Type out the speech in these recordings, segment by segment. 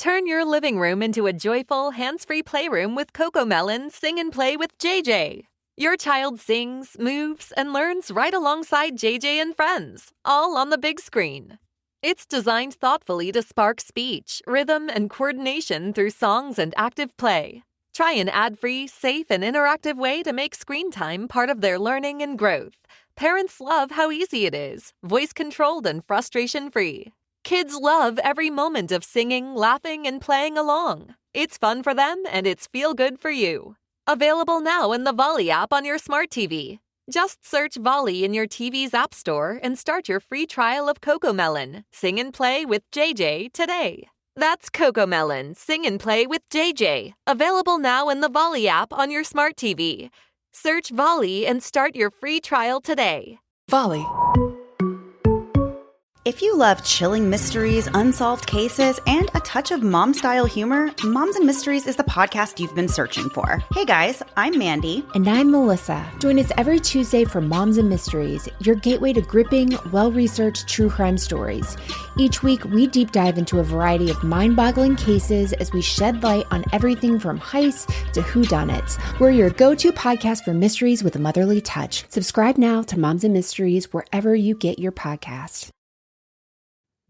Turn your living room into a joyful, hands-free playroom with CoComelon Sing and Play with JJ. Your child sings, moves, and learns right alongside JJ and friends, all on the big screen. It's designed thoughtfully to spark speech, rhythm, and coordination through songs and active play. Try an ad-free, safe, and interactive way to make screen time part of their learning and growth. Parents love how easy it is, voice-controlled and frustration-free. Kids love every moment of singing, laughing, and playing along. It's fun for them, and it's feel-good for you. Available now in the Volley app on your smart TV. Just search Volley in your TV's app store and start your free trial of CoComelon Sing and Play with JJ today. That's CoComelon Sing and Play with JJ. Available now in the Volley app on your smart TV. Search Volley and start your free trial today. Volley. If you love chilling mysteries, unsolved cases, and a touch of mom-style humor, Moms and Mysteries is the podcast you've been searching for. Hey guys, I'm Mandy. And I'm Melissa. Join us every Tuesday for Moms and Mysteries, your gateway to gripping, well-researched true crime stories. Each week, we deep dive into a variety of mind-boggling cases as we shed light on everything from heists to whodunits. We're your go-to podcast for mysteries with a motherly touch. Subscribe now to Moms and Mysteries wherever you get your podcast.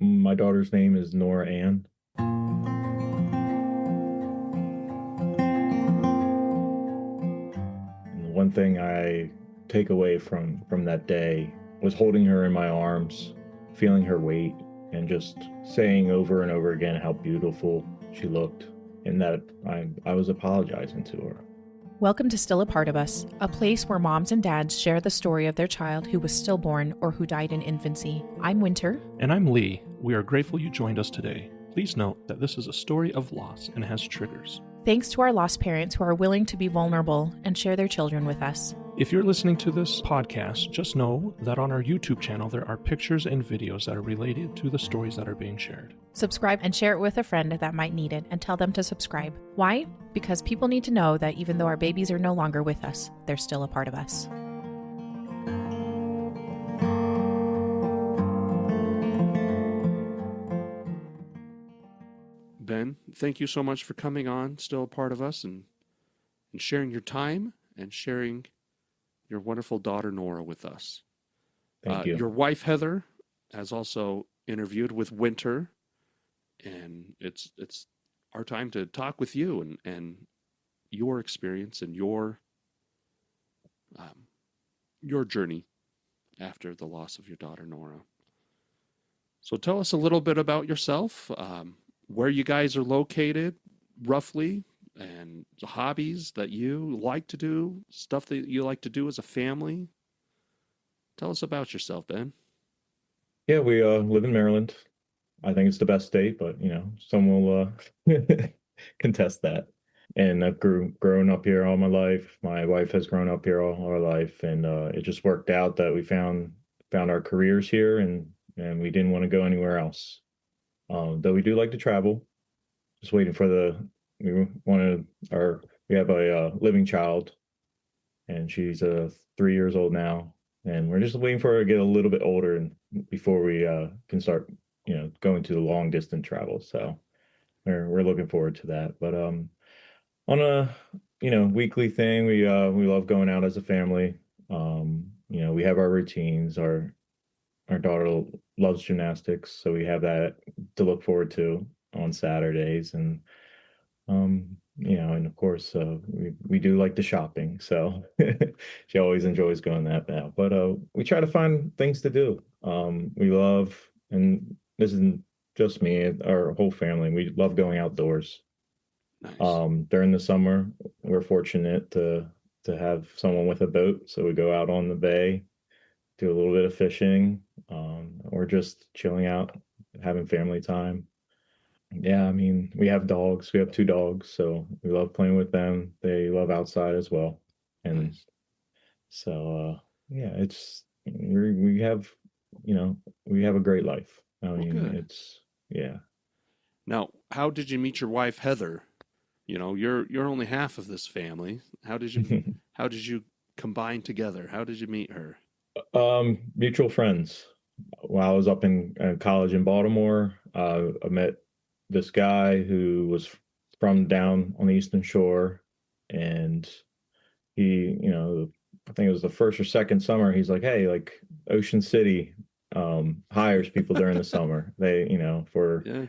My daughter's name is Nora Ann. And the one thing I take away from that day was holding her in my arms, feeling her weight, and just saying over and over again how beautiful she looked, and that I was apologizing to her. Welcome to Still a Part of Us, a place where moms and dads share the story of their child who was stillborn or who died in infancy. I'm Winter. And I'm Lee. We are grateful you joined us today. Please note that this is a story of loss and has triggers. Thanks to our lost parents who are willing to be vulnerable and share their children with us. If you're listening to this podcast, just know that on our YouTube channel there are pictures and videos that are related to the stories that are being shared. Subscribe and share it with a friend that might need it, and tell them to subscribe. Why? Because people need to know that even though our babies are no longer with us, they're still a part of us. Ben, thank you so much for coming on, Still a Part of Us, and sharing your time and sharing your wonderful daughter Nora with us. Thank you. Your wife Heather has also interviewed with Winter, and it's our time to talk with you and your experience and your journey after the loss of your daughter Nora. So tell us a little bit about yourself, where you guys are located roughly, and the hobbies that you like to do, stuff that you like to do as a family. Tell us about yourself, Ben. Yeah, we live in Maryland. I think it's the best state, but some will contest that. And I've grown up here all my life. My wife has grown up here all our life, and it just worked out that we found our careers here, and we didn't want to go anywhere else. Though we do like to travel. Just waiting for we have a living child, and she's 3 years old now, and we're just waiting for her to get a little bit older and before we can start going to the long distance travel. So we're looking forward to that. But on a weekly thing, we love going out as a family. We have our routines. Our daughter loves gymnastics, so we have that to look forward to on Saturdays, and and of course we do like the shopping, so she always enjoys going that now. But we try to find things to do. We love, and this isn't just me, our whole family, we love going outdoors. Nice. During the summer, we're fortunate to have someone with a boat, so we go out on the bay, do a little bit of fishing, or just chilling out, having family time. Yeah, I mean, we have dogs. We have 2 dogs, so we love playing with them. They love outside as well. And nice. So, it's, we have a great life. I mean, yeah. Now, how did you meet your wife, Heather? You're only half of this family. How did you combine together? How did you meet her? Mutual friends. While I was up in college in Baltimore, I met this guy who was from down on the Eastern Shore, and he, I think it was the first or second summer, he's like, hey, like Ocean City hires people during the summer. They, for Yeah.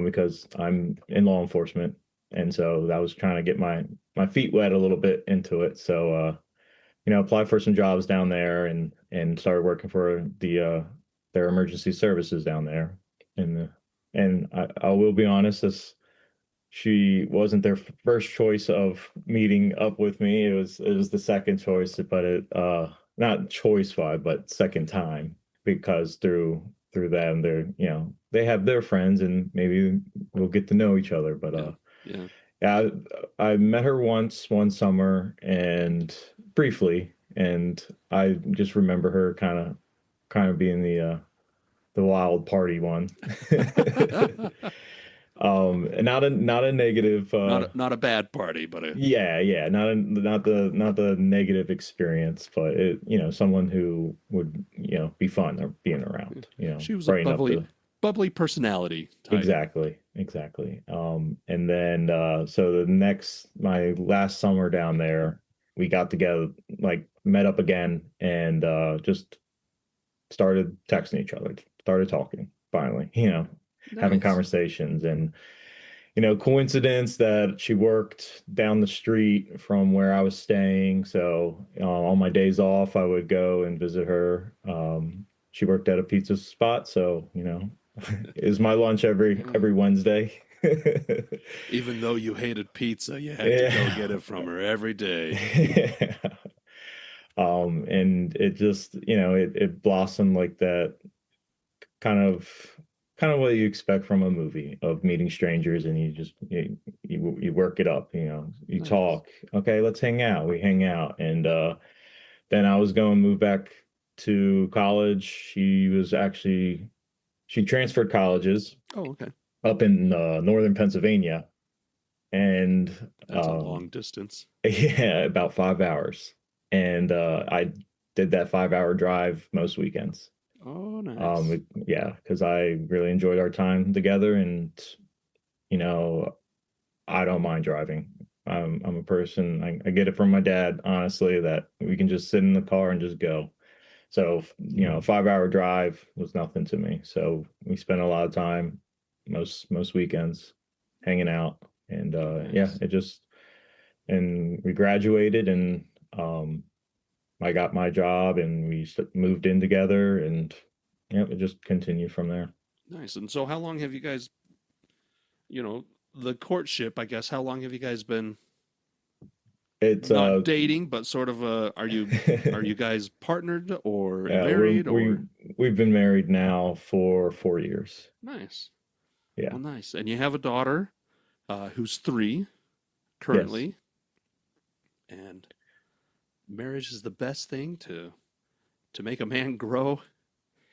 because I'm in law enforcement, and so that was trying to get my feet wet a little bit into it. So applied for some jobs down there, and started working for their emergency services down there. And I will be honest, she wasn't their first choice of meeting up with me. It was the second choice, but not choice five, but second time, because through them, they have their friends, and maybe we'll get to know each other. But yeah, I met her once one summer, and briefly, and I just remember her kind of being the wild party one. Not a negative, not a bad party, but not the negative experience, but someone who would be fun or being around. She was brighten a up bubbly personality type. Exactly. And then so my last summer down there, we got together, like met up again, and just started texting each other, started talking finally, having conversations. And coincidence that she worked down the street from where I was staying, so on my days off I would go and visit her. She worked at a pizza spot, so it was my lunch every Wednesday. Even though you hated pizza, you had to go get it from her every day. Yeah. And it just, it blossomed like that, kind of what you expect from a movie of meeting strangers, and you just you work it up, you Nice. talk, okay, let's hang out. We hang out, and then I was going to move back to college. She transferred colleges. Oh, okay. Up in northern Pennsylvania, and that's a long distance. Yeah, about 5 hours. And I did that 5-hour drive most weekends. Oh, nice. Because I really enjoyed our time together, and I don't mind driving. I'm a person, I get it from my dad, honestly, that we can just sit in the car and just go. So a 5-hour drive was nothing to me. So we spent a lot of time most weekends hanging out, and Nice. And we graduated, and I got my job, and we moved in together, and it just continued from there. Nice. And so how long have you guys, the courtship, I guess, how long have you guys been It's not dating, but sort of are you guys partnered or married? We've been married now for 4 years. Nice. Yeah. Well, nice. And you have a daughter who's 3 currently. Yes. And marriage is the best thing to make a man grow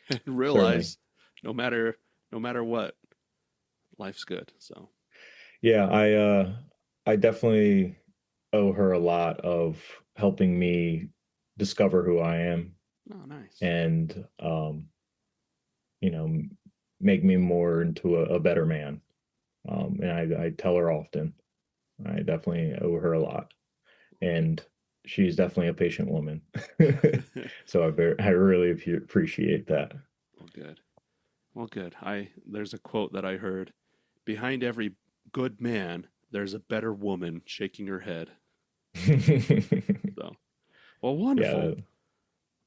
and realize no matter what, life's good. So yeah, I definitely owe her a lot of helping me discover who I am. Oh, nice. And make me more into a better man. And I tell her often, I definitely owe her a lot. And she's definitely a patient woman. So I really appreciate that. Well, good. There's a quote that I heard: behind every good man, there's a better woman shaking her head. So, well, wonderful. Yeah.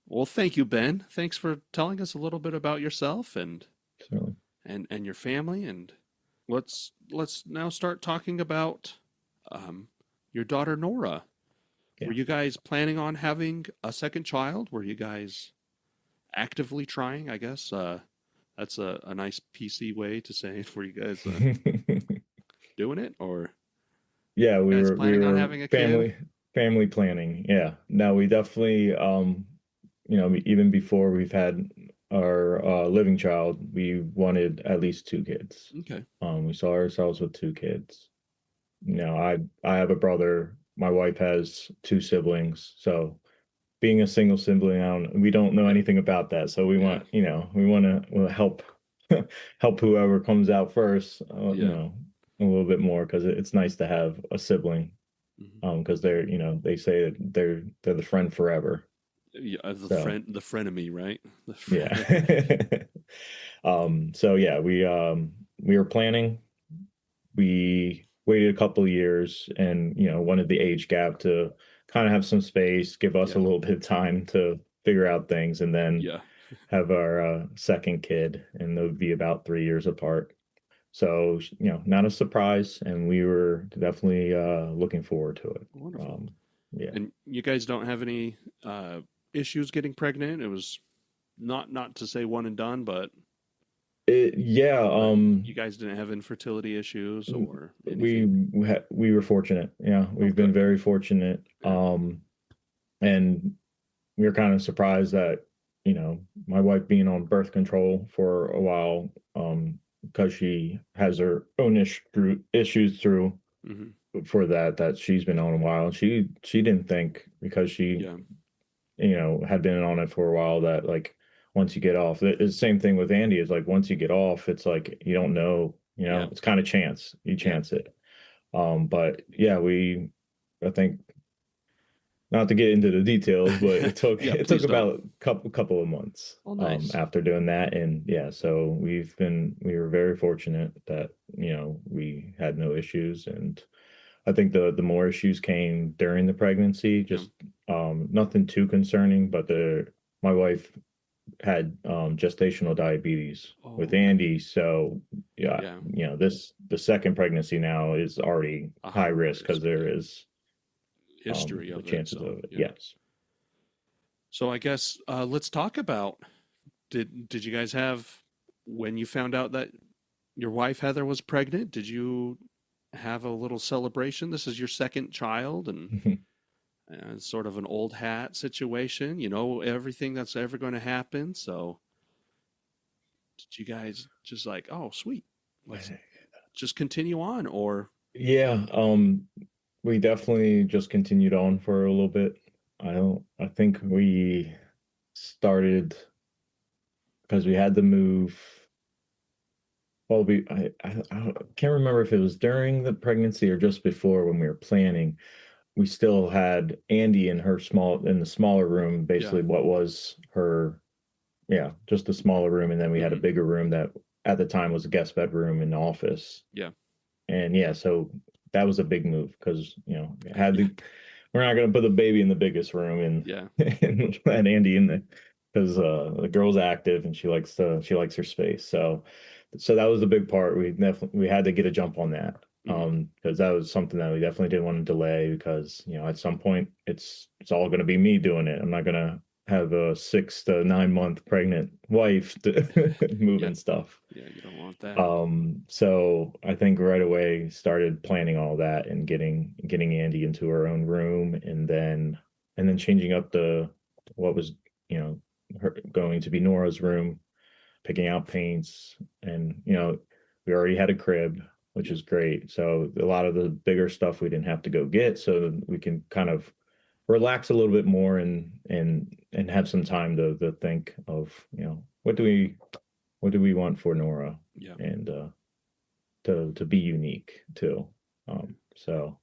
Well, thank you, Ben. Thanks for telling us a little bit about yourself and your family. And let's now start talking about your daughter, Nora. Yeah. Were you guys planning on having a second child? Were you guys actively trying, I guess? That's a nice PC way to say it. Were you guys doing it, or? Yeah, we were planning on having a family planning. Yeah, no, we definitely, even before we've had our living child, we wanted at least 2 kids. Okay. We saw ourselves with 2 kids. I have a brother. My wife has 2 siblings. So being a single sibling, we don't know anything about that. So we want to help help whoever comes out first, you Yeah. know, a little bit more, because it's nice to have a sibling, Mhm. because they're, you know, they say that they're the friend forever. Yeah, So the frenemy, right? The yeah. So yeah, we were planning. We waited a couple of years, and you know, wanted the age gap to kind of have some space, give us a Yeah. little bit of time to figure out things, and then Yeah. have our second kid, and they'll be about 3 years apart. So, you know, not a surprise, and we were definitely looking forward to it. Wonderful. Um, yeah. And you guys don't have any issues getting pregnant? It was not to say one and done, but Yeah, you guys didn't have infertility issues or we anything? we were fortunate. Yeah, Oh, we've been good. very fortunate. Good. And we were kind of surprised that, you know, my wife being on birth control for a while, because she has her own issues through Hmm. for that she's been on a while. She didn't think, because she, Yeah. you know, had been on it for a while, that like once you get off, it's the same thing with Andy. Is like once you get off, it's like you don't know, you know, Yeah. it's kind of chance. You Yeah. chance it. But yeah, I think, not to get into the details, but Yeah, it took please don't. about couple of months Oh, nice. after doing that. And yeah, so we were very fortunate that, you know, we had no issues. And I think the more issues came during the pregnancy, Yeah. just nothing too concerning, but my wife had gestational diabetes with Oh, okay. Andy. So yeah, Yeah. you know, the second pregnancy now is already A high higher risk, because risk. there Yeah. is History the of it. chances So, of it. yeah. Yes. So I guess let's talk about did you guys have when you found out that your wife Heather was pregnant, did you have a little celebration? This is your second child and it's sort of an old hat situation, you know, everything that's ever going to happen. So did you guys just like, oh, sweet, let's just continue on? Or Yeah, we definitely just continued on for a little bit. I think we started, because we had to move. Well, I can't remember if it was during the pregnancy or just before, when we were planning. We still had Andy in the smaller room, yeah. basically what was her, yeah, just a smaller room. And then we had a Hmm. bigger room that at the time was a guest bedroom and office. Yeah. And yeah, so that was a big move, because, you know, we're not going to put the baby in the biggest room, Yeah. and let Andy in there, because the girl's active and she likes her space. So that was a big part. We had to get a jump on that, Hmm. because that was something that we definitely didn't want to delay, because, you know, at some point it's all going to be me doing it. I'm not going to have a 6 to 9 month pregnant wife to Yeah. moving stuff. Yeah. You don't want that. So I think right away started planning all that, and getting Andy into her own room, and then changing up what was, you know, going to be Nora's room, picking out paints, and, you know, we already had a crib, which Yeah. is great. So a lot of the bigger stuff we didn't have to go get, so we can kind of relax a little bit more, and have some time to think of, you know, what do we want for Nora, Yeah. and to be unique too. So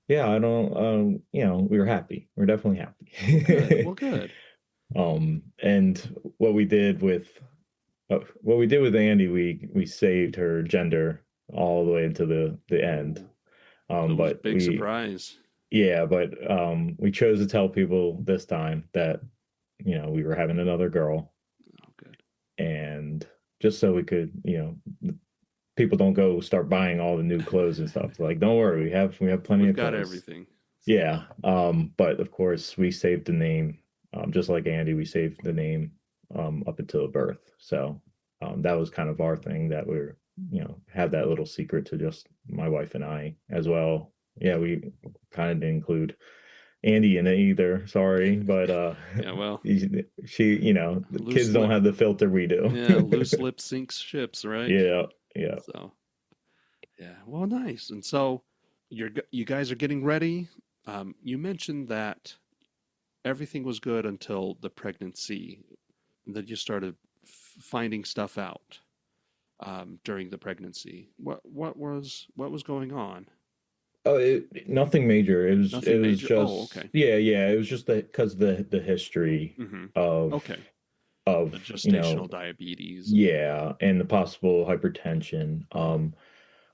yeah, I don't, you know, we were happy. We're definitely Well, good. happy. Well, good. And what we did with Andy, we saved her gender all the way to the end. Oh, so it was a But big surprise. we chose to tell people this time that, you know, we were having another girl, Oh, good. and just so we could, you know, people don't go start buying all the new clothes and stuff. Like, don't worry, we have plenty We've of got clothes. everything. So, Yeah. But of course we saved the name. Just like Andy, we saved the name up until birth. So that was kind of our thing, that we're, you know, have that little secret to just my wife and I as well. Yeah, we kind of didn't include Andy in it either. Sorry, but yeah, well, she, you know, the loose kids don't lip. have the filter we do. Yeah, loose lip sinks ships, right? Yeah, yeah. So, yeah, well, nice. And so you guys are getting ready. You mentioned that everything was good until the pregnancy, and that you started finding stuff out. during the pregnancy? What was going on? Oh, nothing major. Nothing It was major. Oh, just okay. yeah. It was just because the history Mm-hmm. of Okay. of The you gestational know diabetes. yeah, and the possible hypertension.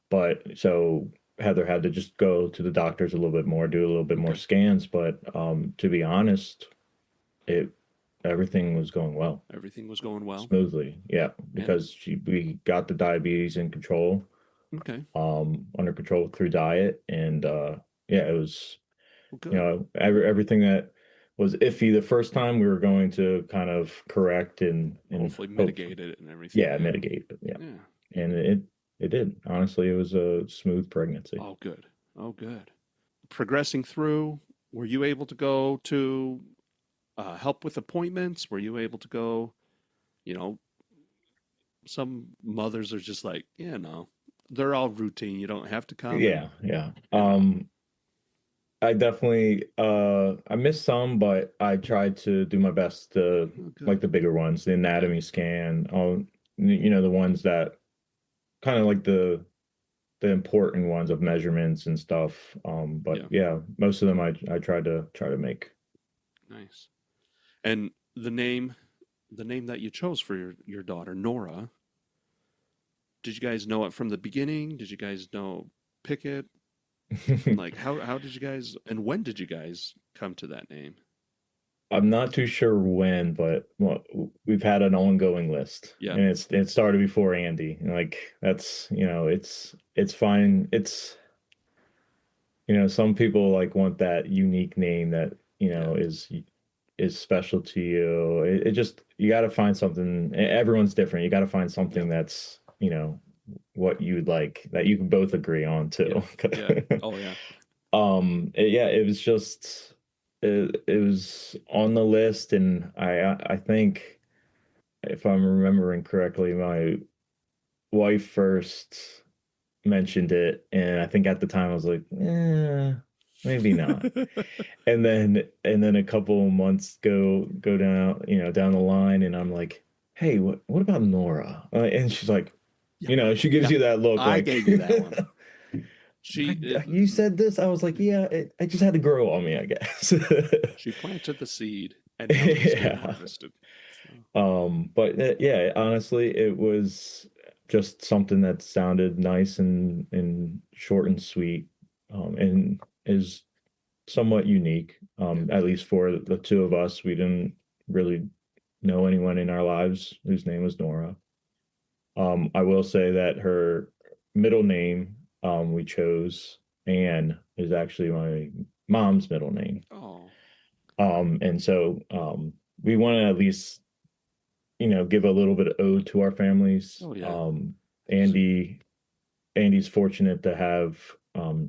But so Heather had to just go to the doctors a little bit more, do a little bit more Okay. scans. But to be honest, it everything was going well, Everything was going well. smoothly. Yeah, And because we got the diabetes in control, okay. under control through diet, and yeah, it was Well, good. everything that was iffy the first time we were going to kind of correct and Hopefully hope, mitigated it and everything. yeah, Yeah. mitigate it. Yeah, Yeah. and it did. Honestly, it was a smooth pregnancy. Oh, good. Oh, good. Progressing through, were you able to go to help with appointments? Were you able to go, you know, some mothers are just like, yeah, no, they're all routine. You don't have to come. And Yeah. yeah, I definitely I missed some, but I tried to do my best to oh, good. like the bigger ones, the Yeah, anatomy scan, the ones that kind of like the important ones of measurements and stuff. But yeah, yeah, most of them I try to make. nice. And the name that you chose for your daughter, Nora, did you guys know it from the beginning? Did you guys pick it? Like how did you guys and when did you guys come to that name? I'm not too sure when, but well, we've had an ongoing list, Yeah, and it started before Andy. Like that's it's fine. It's some people like want that unique name that yeah, is special to you. It just you got to find something. Everyone's different. You got to find yeah, something that's what you'd like that you can both agree on yeah, too. yeah. Oh yeah. Yeah, it was just it was on the list, and I think if I'm remembering correctly, my wife first mentioned it, and I think at the time I was like, maybe not. And then a couple months go down, down the line, and I'm like, hey, what about Nora? And she's like, Yeah, she gives yeah. you that look I like, gave you that one. She You said this. I was like, yeah, I just had to grow on me, I guess. she planted the seed, and now it's being Yeah. harvested. So, But yeah, honestly, it was just something that sounded nice and short and sweet, and is somewhat unique. yeah, At least for the two of us, we didn't really know anyone in our lives whose name was Nora. I will say that her middle name, we chose Anne, is actually my mom's middle name. oh, And so we want to at least, give a little bit of ode to our families. oh yeah. Andy, Andy's fortunate to have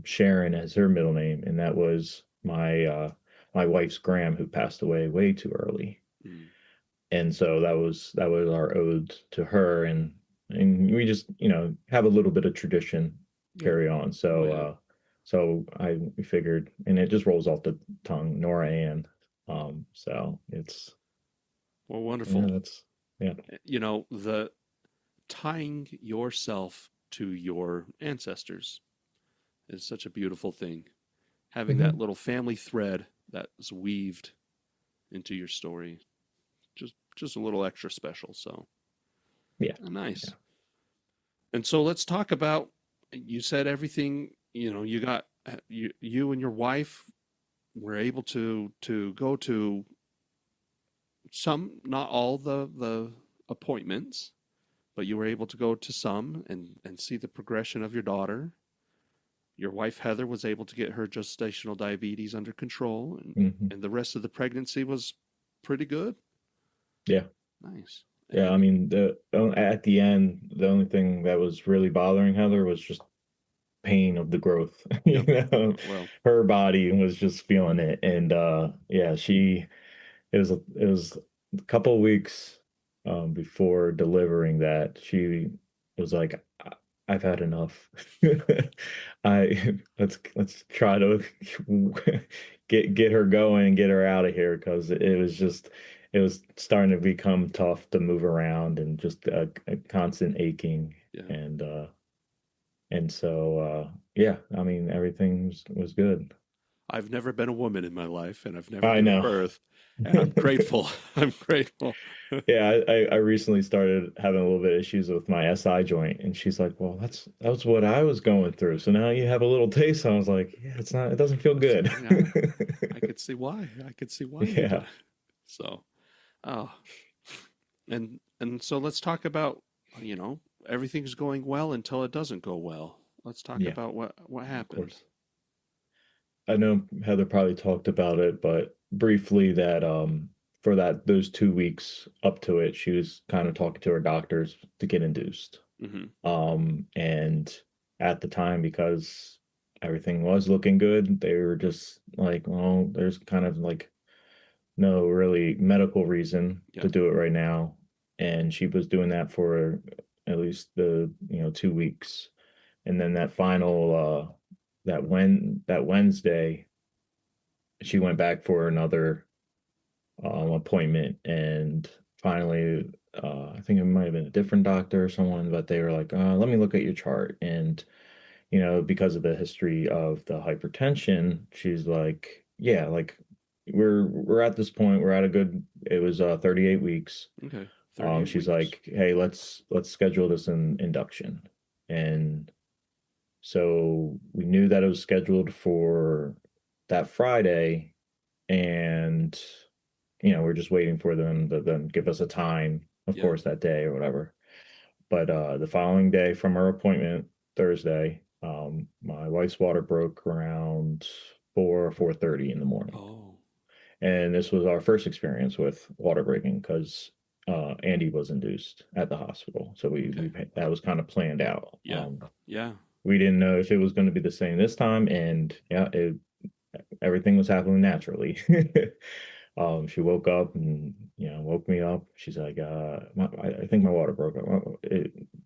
Sharon as her middle name, and that was my wife's Graham, who passed away way too early. Mm, And so that was our ode to her, and we just have a little bit of tradition yeah. carry on. Oh So yeah. we figured, and it just rolls off the tongue, Nora Ann. So it's Well, yeah, wonderful. that's yeah. The tying yourself to your ancestors is such a beautiful thing. Having that Mhm. little family thread that's weaved into your story, just a little extra special. So Yeah, nice. yeah. And so let's talk about. You said everything. You got you and your wife were able to go to some, not all the appointments, but you were able to go to some and see the progression of your daughter. Your wife Heather was able to get her gestational diabetes under control, Mhm. and the rest of the pregnancy was pretty good. Yeah. Nice. Yeah, I And mean, at the end, the only thing that was really bothering Heather was just pain of the growth. yep. Well, Her body was just feeling it, and yeah, it was a couple of weeks before delivering that she was like, I've had enough. Let's try to get her going and get her out of here, because it was just it was starting to become tough to move around and just a constant aching. Yeah. And so, yeah, I mean, everything was good. I've never been a woman in my life, and I've never I given know. birth, and I'm grateful. I'm grateful. Yeah, I recently started having a little bit of issues with my SI joint, and she's like, "Well, that's what I was going through. So now you have a little taste." I was like, "Yeah, it's not. It doesn't feel good." Yeah, I could see why. I could see why you Yeah, did. So, oh, and so let's talk about, everything's going well until it doesn't go well. Let's talk yeah, about what of happened. course. I know Heather probably talked about it, but briefly that for those 2 weeks up to it, she was kind of talking to her doctors to get induced. Hmm. And at the time, because everything was looking good, they were just like, well, there's kind of like no really medical reason Yeah. to do it right now. And she was doing that for at least the 2 weeks. And then that final that Wednesday, she went back for another appointment, and finally, I think it might have been a different doctor or someone, but they were like, let me look at your chart. And, because of the history of the hypertension, she's like, yeah, like we're at this point, we're at a good, it was 38 weeks. Okay. 38 She's weeks. like, hey, let's schedule this in induction. And so we knew that it was scheduled for that Friday, and we're just waiting for them to then give us a time, of Yeah. course, that day or whatever. But the following day from our appointment, Thursday, my wife's water broke around 4:30 in the morning. Oh. And this was our first experience with water breaking because Andy was induced at the hospital. So Okay. that was kind of planned out. Yeah. Yeah. We didn't know if it was going to be the same this time, and yeah, everything was happening naturally. She woke up and woke me up. She's like, I think my water broke.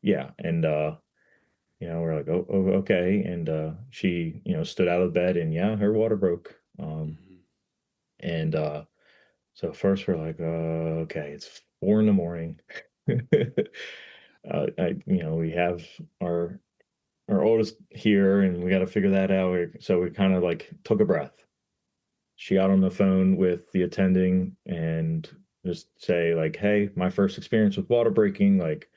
Yeah, and we're like, oh, okay. And she stood out of bed, and yeah, her water broke. Hmm. And so first we're like, okay, it's 4 in the morning. We have our oldest here, and we got to figure that out. So we kind of like took a breath. She got on the phone with the attending and just say like, hey, my first experience with water breaking, like,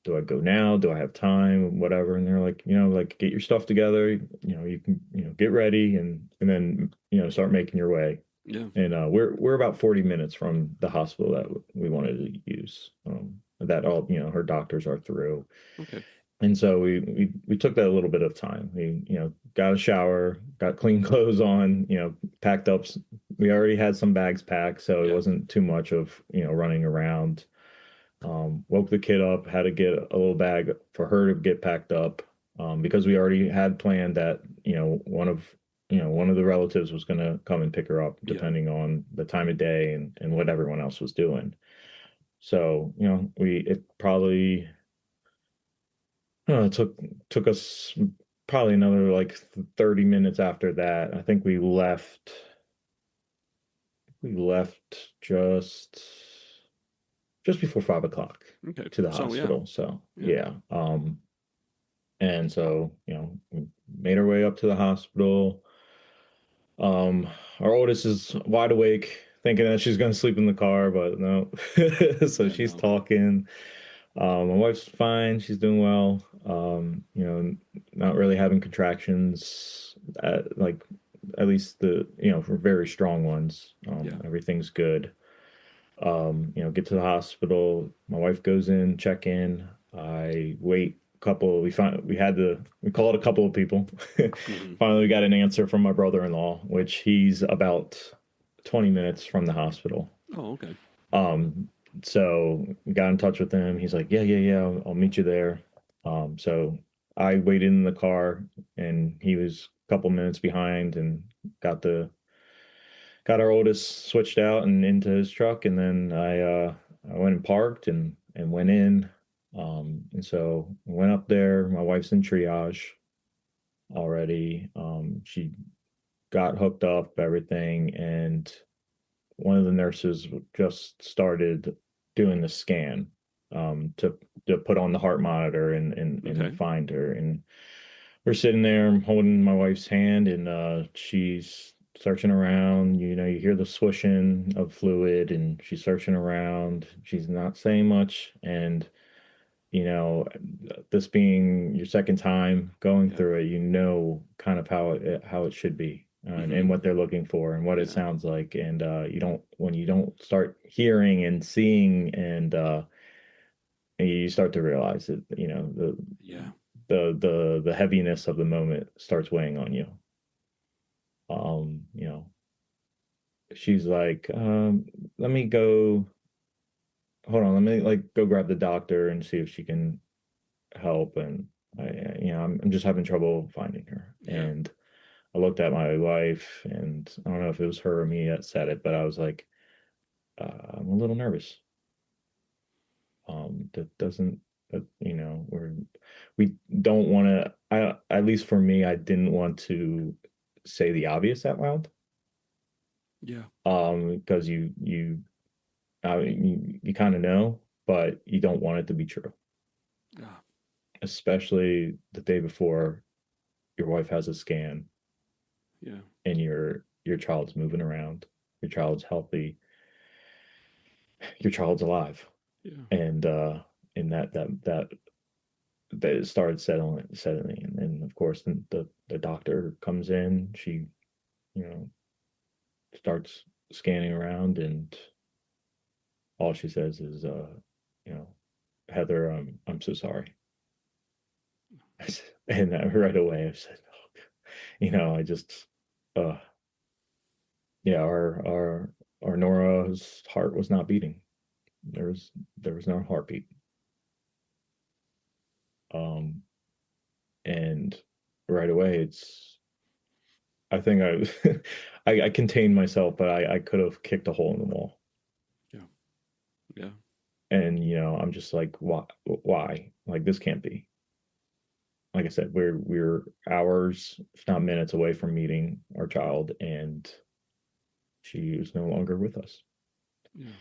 do I go now? Do I have time? Whatever. And they're like, like, get your stuff together, you can, get ready, and then, start making your way. Yeah. And we're about 40 minutes from the hospital that we wanted to use. That all, her doctors are through. Okay. And so we took that a little bit of time. We, got a shower, got clean clothes on, packed up. We already had some bags packed, so it Yeah. wasn't too much of, running around. Woke the kid up, had to get a little bag for her to get packed up, because we already had planned that, one of the relatives was going to come and pick her up, Yeah. depending on the time of day and what everyone else was doing. So, it probably, it took us probably another like 30 minutes after that. I think we left just before 5 o'clock Okay. to the So yeah. hospital. So Yeah. yeah. And so, we made our way up to the hospital. Our oldest is wide awake, thinking that she's gonna sleep in the car, but no. So Yeah. she's No. talking. My wife's fine. She's doing well. Not really having contractions, like at least for very strong ones. Yeah. Everything's good. Get to the hospital. My wife goes in, check in. I wait a couple. We called a couple of people. Hmm. Finally, we got an answer from my brother-in-law, which he's about 20 minutes from the hospital. Oh, okay. So we got in touch with him. He's like, yeah, I'll meet you there. So I waited in the car, and he was a couple minutes behind, and got our oldest switched out and into his truck, and then I went and parked and went in. And so I went up there. My wife's in triage already. She got hooked up, everything, and one of the nurses just started doing the scan to put on the heart monitor and find her. And we're sitting there, I'm holding my wife's hand, and she's searching around. You know, you hear the swishing of fluid, and she's searching around. She's not saying much, and you know, this being your second time going through it, you know, kind of how it should be, and what they're looking for and what it sounds like. And when you don't start hearing and seeing, and you start to realize that, you know, the heaviness of the moment starts weighing on you. You know, she's like, let me go, hold on, let me like go grab the doctor and see if she can help. And I'm just having trouble finding her. And I looked at my wife, and I don't know if it was her or me that said it, but I was like, I'm a little nervous. You know, we don't want to, at least for me, I didn't want to say the obvious out loud. Yeah. Because you kind of know, but you don't want it to be true. Yeah. Especially the day before your wife has a scan. Yeah. And your child's moving around, your child's healthy, your child's alive. Yeah. And that it started settling, and of course the doctor comes in. She, you know, starts scanning around, and all she says is, you know, Heather, I'm so sorry. And right away I said, oh, you know, I just, yeah, our Nora's heart was not beating. There was no heartbeat. And right away I think I contained myself, but I could have kicked a hole in the wall. Yeah. Yeah. And, you know, I'm just like, why? Like, this can't be. Like I said, we're hours, if not minutes, away from meeting our child, and she is no longer with us. Yeah.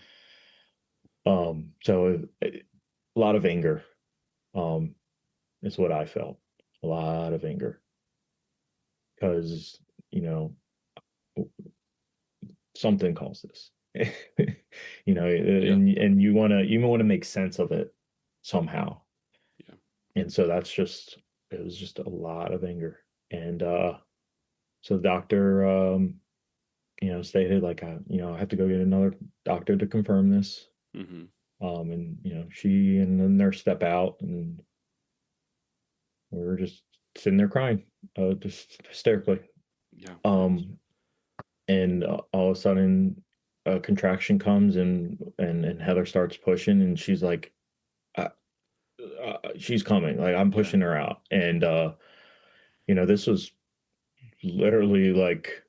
So a lot of anger, is what I felt. A lot of anger, because, you know, something caused this. You know, and you want to make sense of it somehow. Yeah. And so it was just a lot of anger. And so the doctor, you know, stated like, you know, I have to go get another doctor to confirm this. And, you know, she and the nurse step out, and we're just sitting there crying, just hysterically. Yeah. And all of a sudden a contraction comes, and Heather starts pushing, and she's like, she's coming, like I'm pushing her out. And you know, this was literally like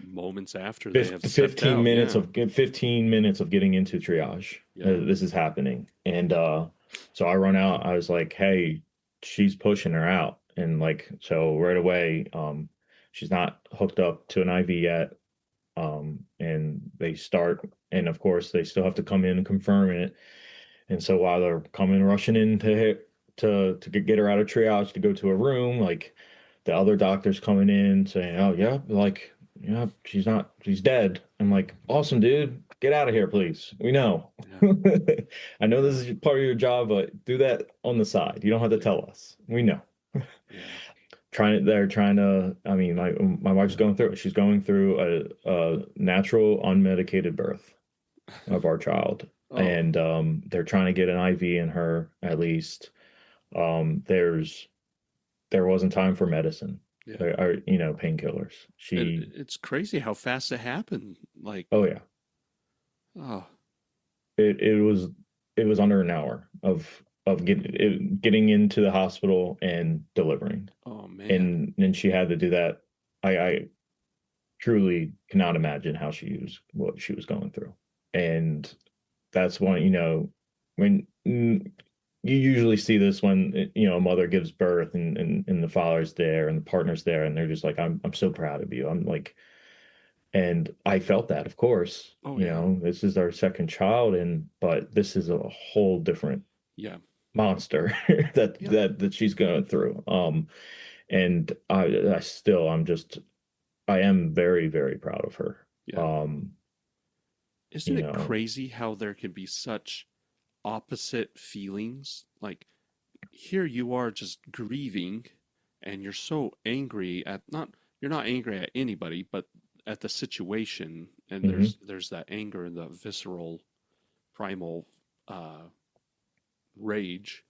moments after they have 15 minutes out, 15 minutes of getting into triage. This is happening. And so I run out. I was like, hey, she's pushing her out. And like, so right away, she's not hooked up to an IV yet. And they start, and of course they still have to come in and confirm it. And so while they're rushing in to get her out of triage to go to a room, like the other doctor's coming in saying, oh yeah, like, yeah, she's dead. I'm like, awesome, dude, get out of here, please. We know. I know this is part of your job, but do that on the side. You don't have to tell us. We know. They're trying to, I mean, my wife's going through it. She's going through a natural unmedicated birth of our child. And they're trying to get an IV in her, at least. There wasn't time for medicine. Or, you know, painkillers. It's crazy how fast it happened. Like, oh yeah. Oh. It was under an hour of getting into the hospital and delivering. Oh man. And then she had to do that. I truly cannot imagine what she was going through. And that's one, you know, when you usually see this when, you know, a mother gives birth, and the father's there and the partner's there, and they're just like, I'm so proud of you. I'm like, And I felt that, of course. Oh You yeah. know, this is our second child, but this is a whole different Yeah. monster that Yeah. that she's going through. And I still, I am very, very proud of her. Yeah. Um, Isn't you it know, crazy how there can be such opposite feelings? Like here you are just grieving and you're so angry at not you're not angry at anybody, but at the situation, and hmm there's that anger and the visceral primal uh rage.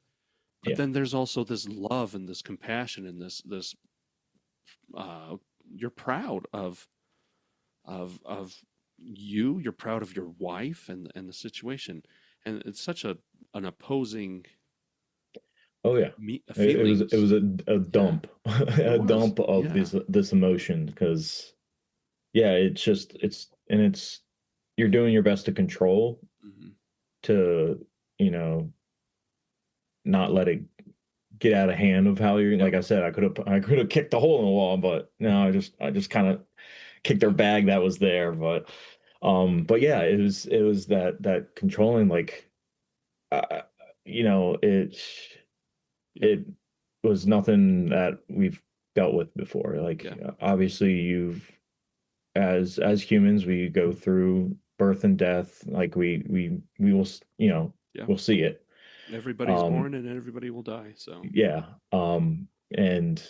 But yeah, then there's also this love and this compassion and this uh you're proud of you're proud of your wife and the situation. And it's such an opposing oh yeah. It feelings. was a Yeah, dump, it a was. dump of Yeah. this emotion because yeah, it's you're doing your best to control Hmm. to you know not let it get out of hand of how you're Yep. like I said I could have kicked a hole in the wall, but no, I just kind of kicked their Yep. bag that was there, but yeah, it was that controlling like uh, it Yep. it was nothing that we've dealt with before. Like Yeah. obviously you've as humans we go through birth and death, like we will Yeah. we'll see it. Everybody's um born and everybody will die. So yeah and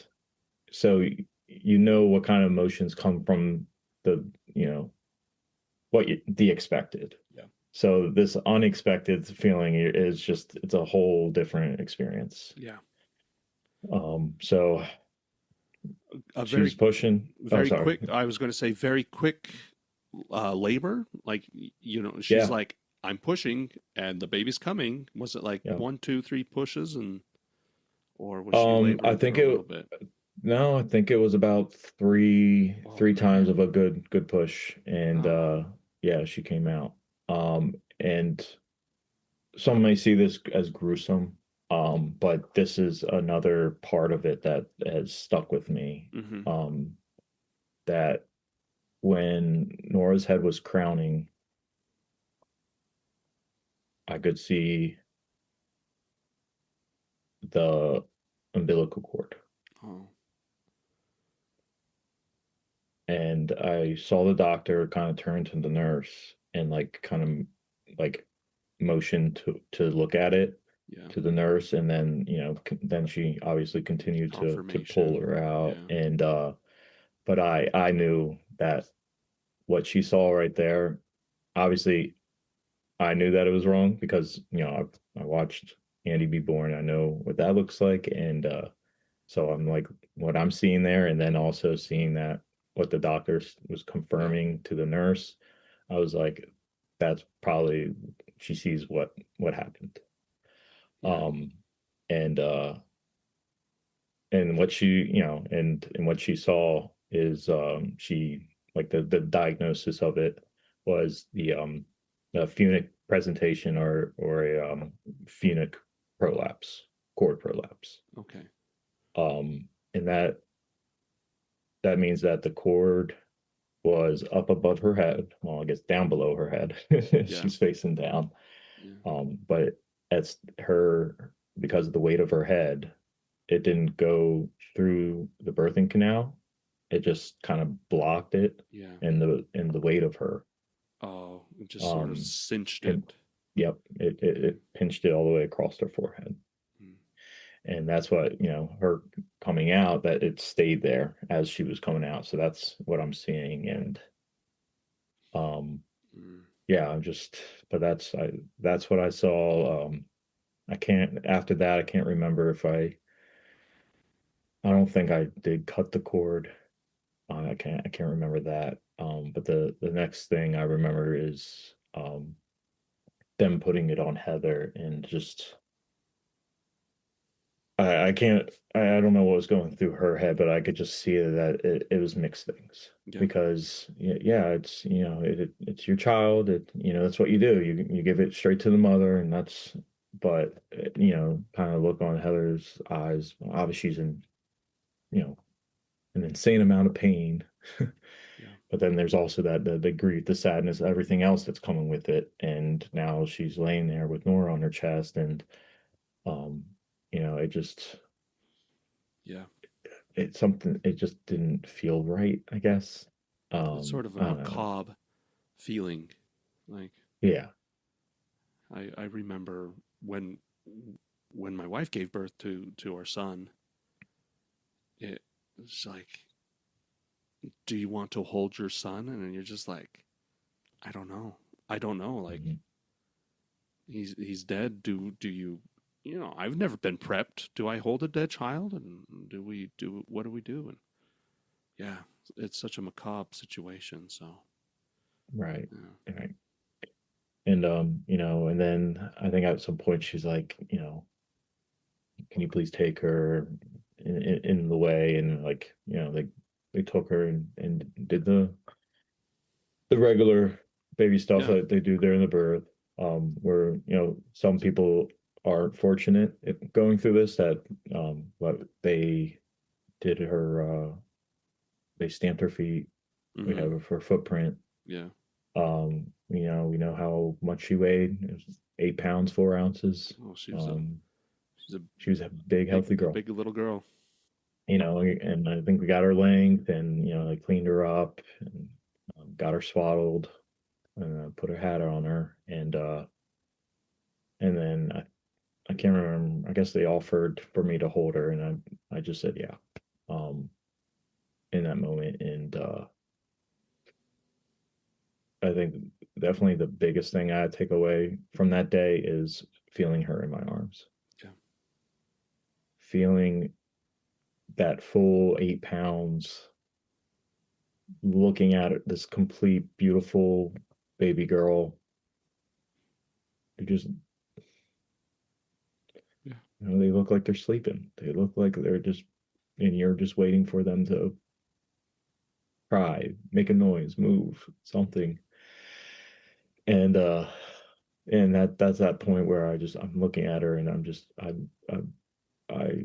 so you know what kind of emotions come from the the expected. yeah, So this unexpected feeling is just it's a whole different experience. yeah. So A she's pushing. Oh, very sorry. quick. I was going to say very quick labor. Like she's Yeah, like, I'm pushing and the baby's coming. Was it like yeah. one, two, three pushes or was she I laboring for think a little bit? no, I think it was about Oh three times of man. a good push, and Oh yeah, she came out. And some may see this as gruesome, but this is another part of it that has stuck with me. mm-hmm. That when Nora's head was crowning, I could see the umbilical cord. Oh And I saw the doctor kind of turn to the nurse and like kind of like motion to look at it yeah. to the nurse, and then then she obviously continued to pull Confirmation. her out. Yeah. And but I knew that what she saw right there, obviously I knew that it was wrong because I watched Andy be born. I know what that looks like. And so I'm like, what I'm seeing there, and then also seeing that what the doctor was Yeah. confirming to the nurse, I was like, that's probably she sees what happened. Yeah. Um, and what she and what she saw is she like the diagnosis of it was the funic presentation or a funic prolapse, cord prolapse. Okay. And that means that the cord was up above her head. Well, I guess down below her head. Yeah. She's facing down. Yeah. But it's her because of the weight of her head, it didn't go through the birthing canal. It just kind of blocked it, Yeah. and the weight of her. Oh, it just sort of Um, cinched pin, it. yep, it pinched it all the way across her forehead. Mm. And that's what her coming out, that it stayed there as she was coming out. So that's what I'm seeing. And um Mm. yeah, but that's what I saw. I can't after that I can't remember if I don't think I did cut the cord. I can't remember that. But the next thing I remember is them putting it on Heather, and just I can't I don't know what was going through her head, but I could just see that it was mixed things. Yeah. Because yeah, it's it's your child. That's what you do. You give it straight to the mother, and that's but kind of look on Heather's eyes. Obviously, she's in you know an insane amount of pain. Yeah. but then there's also that the grief, the sadness, everything else that's coming with it. And now she's laying there with Nora on her chest, and um, it just Yeah. it's something. It just didn't feel right, I guess. It's sort of a I don't know. macabre feeling. Like Yeah. I remember when my wife gave birth to our son, it was like, do you want to hold your son? And then you're just like, I don't know. I don't know. Like Mhm. he's dead. Do you I've never been prepped. Do I hold a dead child? And what do we do? And yeah, it's such a macabre situation. So Right. yeah. Right. And and then I think at some point she's like, can you please take her in the way? And like, they took her and did the regular baby stuff Yeah. that they do during the birth. Where some people are fortunate going through this, that but they did her, they stamped her feet. We Mm-hmm. have her footprint. Yeah. We know how much she weighed. It was 8 pounds 4 ounces. Oh, she's a She was a big, healthy girl. big little girl. And I think we got her length, and they cleaned her up, and got her swaddled, and put her hat on her, and then I can't remember. I guess they offered for me to hold her, and I just said yeah, in that moment. And I think definitely the biggest thing I take away from that day is feeling her in my arms. Yeah. Feeling that full 8 pounds, looking at it, this complete, beautiful baby girl. They just, Yeah. they look like they're sleeping. They look like they're just, and you're just waiting for them to cry, make a noise, move, something. And that's that point where I'm looking at her, and I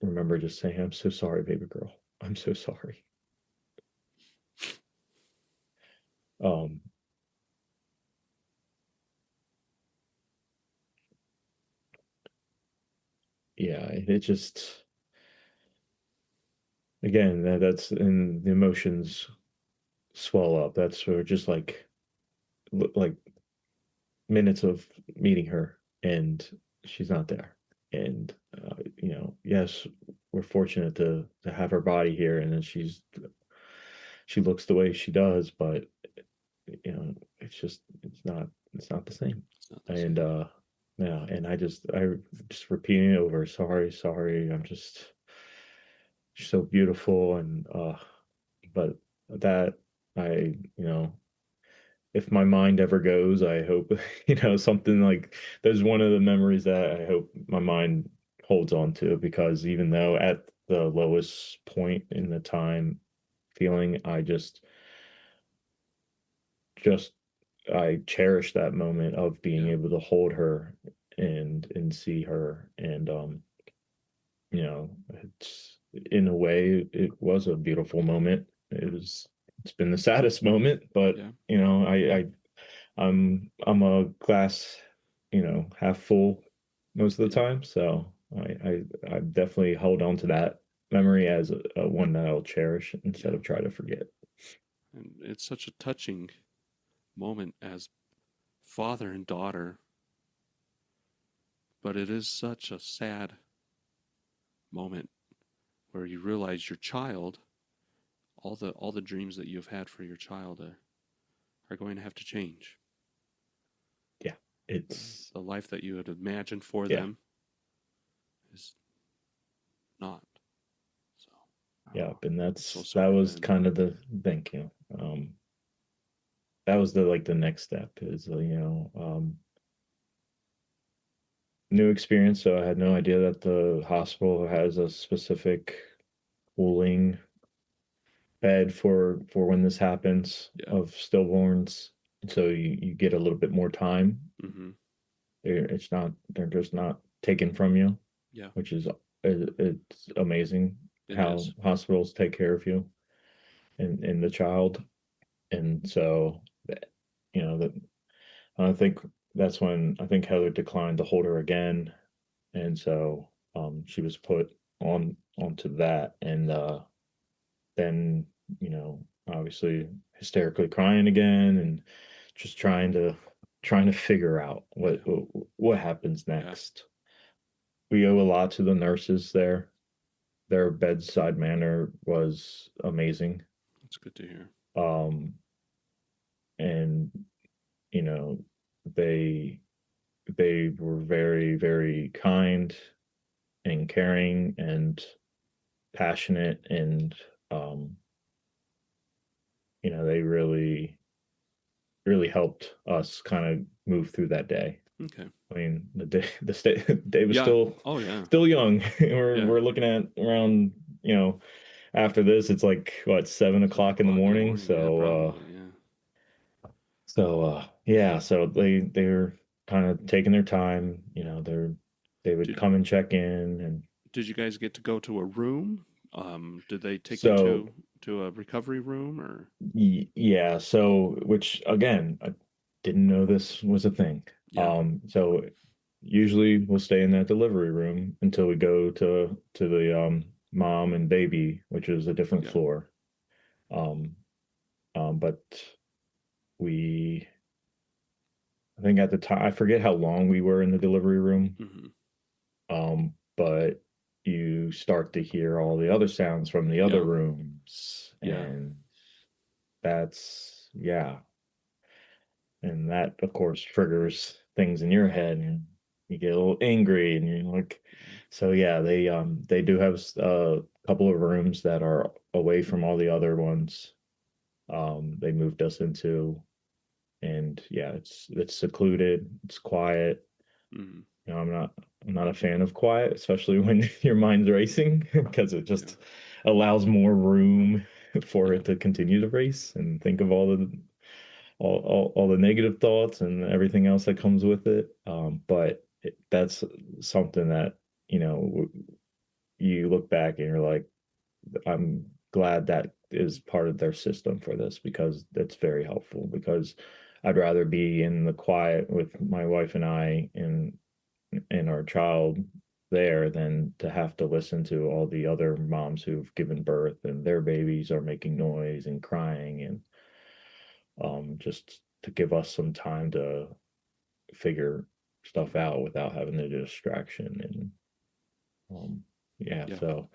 remember just saying, I'm so sorry, baby girl. I'm so sorry. Um, yeah, it just, again, that's, and the emotions swell up. That's sort of just like minutes of meeting her, and she's not there. And yes, we're fortunate to have her body here, and then she looks the way she does, but it's just it's not the same. It's not the And same. yeah, and I just repeating it over, sorry, I'm just, she's so beautiful. And but that, I if my mind ever goes, I hope something like, there's one of the memories that I hope my mind holds on to, because even though at the lowest point in the time feeling, just I cherish that moment of being Yeah. able to hold her and see her. And it's, in a way, it was a beautiful moment. It's been the saddest moment, but Yeah. I'm a glass, half full most of the Yeah. time. So I definitely hold on to that memory as a one that I'll cherish instead Yeah. of try to forget. And it's such a touching moment as father and daughter, but it is such a sad moment where you realize your child, all the dreams that you've had for your child are going to have to change. Yeah, it's The life that you had imagined for yeah, them is not. So yeah, and so that sorry, was man. kind of the, thank you. That was the next step is, new experience. So I had no idea that the hospital has a specific cooling bed for when this happens, Yeah. of stillborns. So you get a little bit more time. Mm-hmm. They're just not taken from you, Yeah. which is, it's amazing It how is. hospitals take care of you and the child. And so, you know, that I think that's when I think Heather declined to hold her again. And so she was put onto that. And then, you know, obviously hysterically crying again and just trying to figure out what happens next. We owe a lot to the nurses there. Their bedside manner was amazing. That's good to hear. And you know, they were very, very kind and caring and passionate, and you know, they really, really helped us kind of move through that day. Okay. I mean, the day was Yeah. still Oh yeah. still young. We're Yeah. we're looking at around, you know, after this, it's like what, 7 o'clock in the morning. Yeah, So probably. Yeah. yeah, so they were kind of taking their time. You know, they would Did come and check in, and Did you guys get to go to a room? Did they take you so to a recovery room or? yeah, so which again, I didn't know this was a thing. Yeah. So usually we'll stay in that delivery room until we go to the mom and baby, which is a different Yeah. floor. Um, but we, I think at the time, I forget how long we were in the delivery room. Hmm. But you start to hear all the other sounds from the other Yeah. rooms, Yeah. and that's, yeah. And that, of course, triggers things in your head, and you get a little angry, and you're like, so yeah, they do have a couple of rooms that are away from all the other ones. They moved us into, and yeah, it's secluded, it's quiet. Hmm. You know, I'm not a fan of quiet, especially when your mind's racing, because it Yeah. just allows more room for Yeah. it to continue to race and think of all the negative thoughts and everything else that comes with it. But that's something that, you know, you look back and you're like, I'm glad that is part of their system for this, because that's very helpful, because I'd rather be in the quiet with my wife and I and our child there than to have to listen to all the other moms who've given birth and their babies are making noise and crying, and just to give us some time to figure stuff out without having the distraction. And yeah, Yeah. so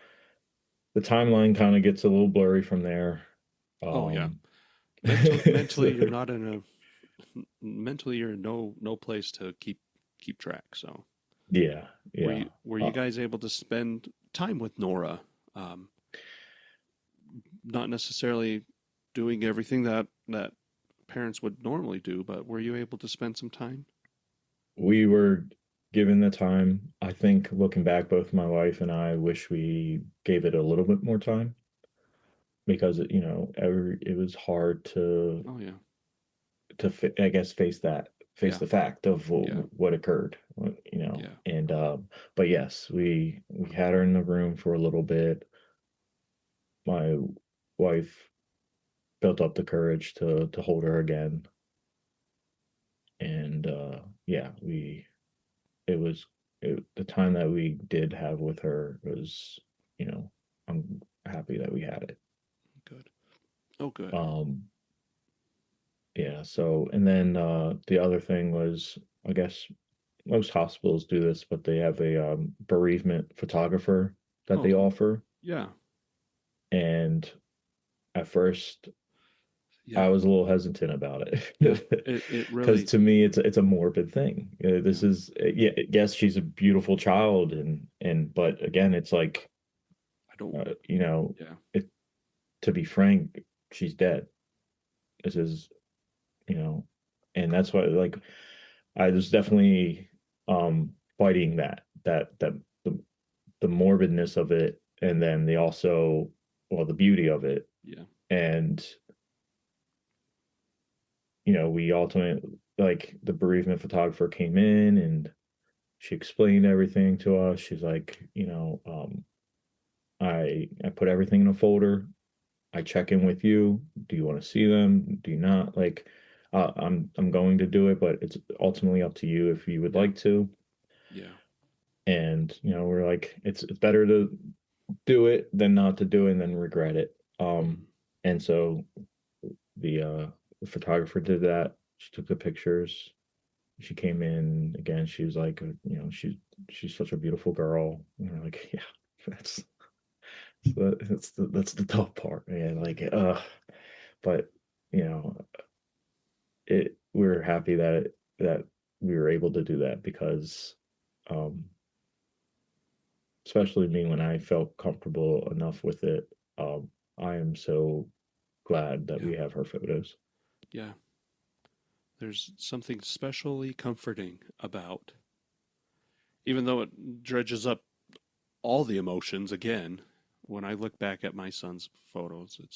the timeline kind of gets a little blurry from there. Oh yeah. um Mentally, so, you're not in a mentally you're in no place to keep track. So yeah, were yeah. you guys able to spend time with Nora? Um, Not necessarily doing everything that parents would normally do, but were you able to spend some time? We were given the time. I think looking back, both my wife and I wish we gave it a little bit more time, because you know, it was hard Oh yeah. I guess face Yeah. the fact of Yeah. what occurred, you know. Yeah. And but yes, we had her in the room for a little bit. My wife built up the courage to hold her again, and yeah, it was the time that we did have with her was, you know, I'm happy that we had it. Good. Oh good. um yeah, so, and then the other thing was, I guess most hospitals do this, but they have a bereavement photographer that they Oh offer. yeah. And at first I Yeah. was a little hesitant about Yeah. it, It because really. to me it's a morbid thing. Yeah. This is, yeah, yes, she's a beautiful child, and but again, it's like, I don't. you know, Yeah. it, to be frank, she's dead. This is, you know, and that's why, like, I was definitely fighting that the morbidness of it, and then the also, well, the beauty of it. Yeah. And you know, we ultimately, like, the bereavement photographer came in and she explained everything to us. She's like, you know, I put everything in a folder. I check in with you. Do you want to see them? Do you not? Like, I'm going to do it, but it's ultimately up to you if you would like to. Yeah. And we're like, it's better to do it than not to do it and then regret it. And so the photographer did that. She took the pictures. She came in again. She was like, she's such a beautiful girl. And we're like, yeah, that's the tough part, man. Like, but we're happy that we were able to do that because, especially me when I felt comfortable enough with it. I am so glad that we have her photos. Yeah. There's something specially comforting about, even though it dredges up all the emotions again, when I look back at my son's photos, it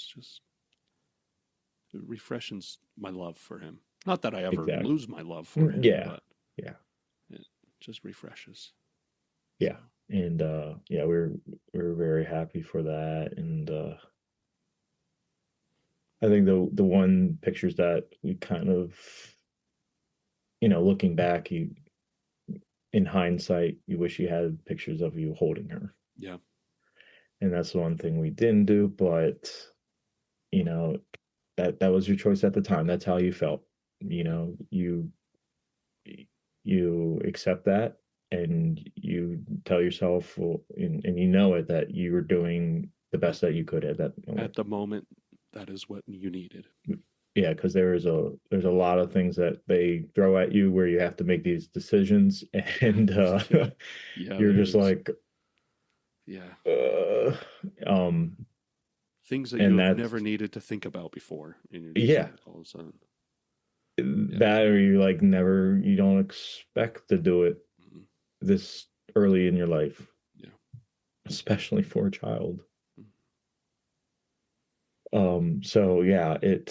refreshes my love for him. Not that I ever lose my love for him, but it just refreshes. Yeah. And we're very happy for that. And I think the one pictures that we kind of, looking back, in hindsight, you wish you had pictures of you holding her. Yeah. And that's the one thing we didn't do, but that was your choice at the time. That's how you felt. You accept that and you tell yourself, well, and it that you were doing the best that you could at that moment. At the moment, that is what you needed. Yeah, because there's a lot of things that they throw at you where you have to make these decisions, and you're just like, things that you've never needed to think about before. And you're just like, all of a sudden. That or you don't expect to do it this early in your life, especially for a child. So yeah, I'm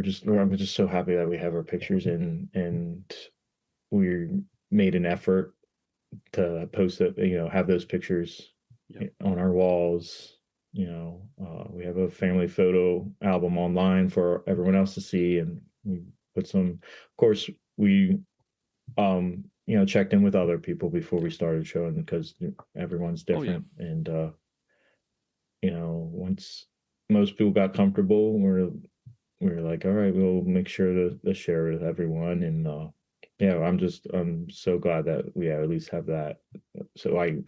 just so happy that we have our pictures and we made an effort to post it, have those pictures on our walls. We have a family photo album online for everyone else to see, and we put some, of course, we checked in with other people before we started showing because everyone's different. And once most people got comfortable, we're like, all right, we'll make sure to share with everyone. And I'm so glad that we at least have that, so I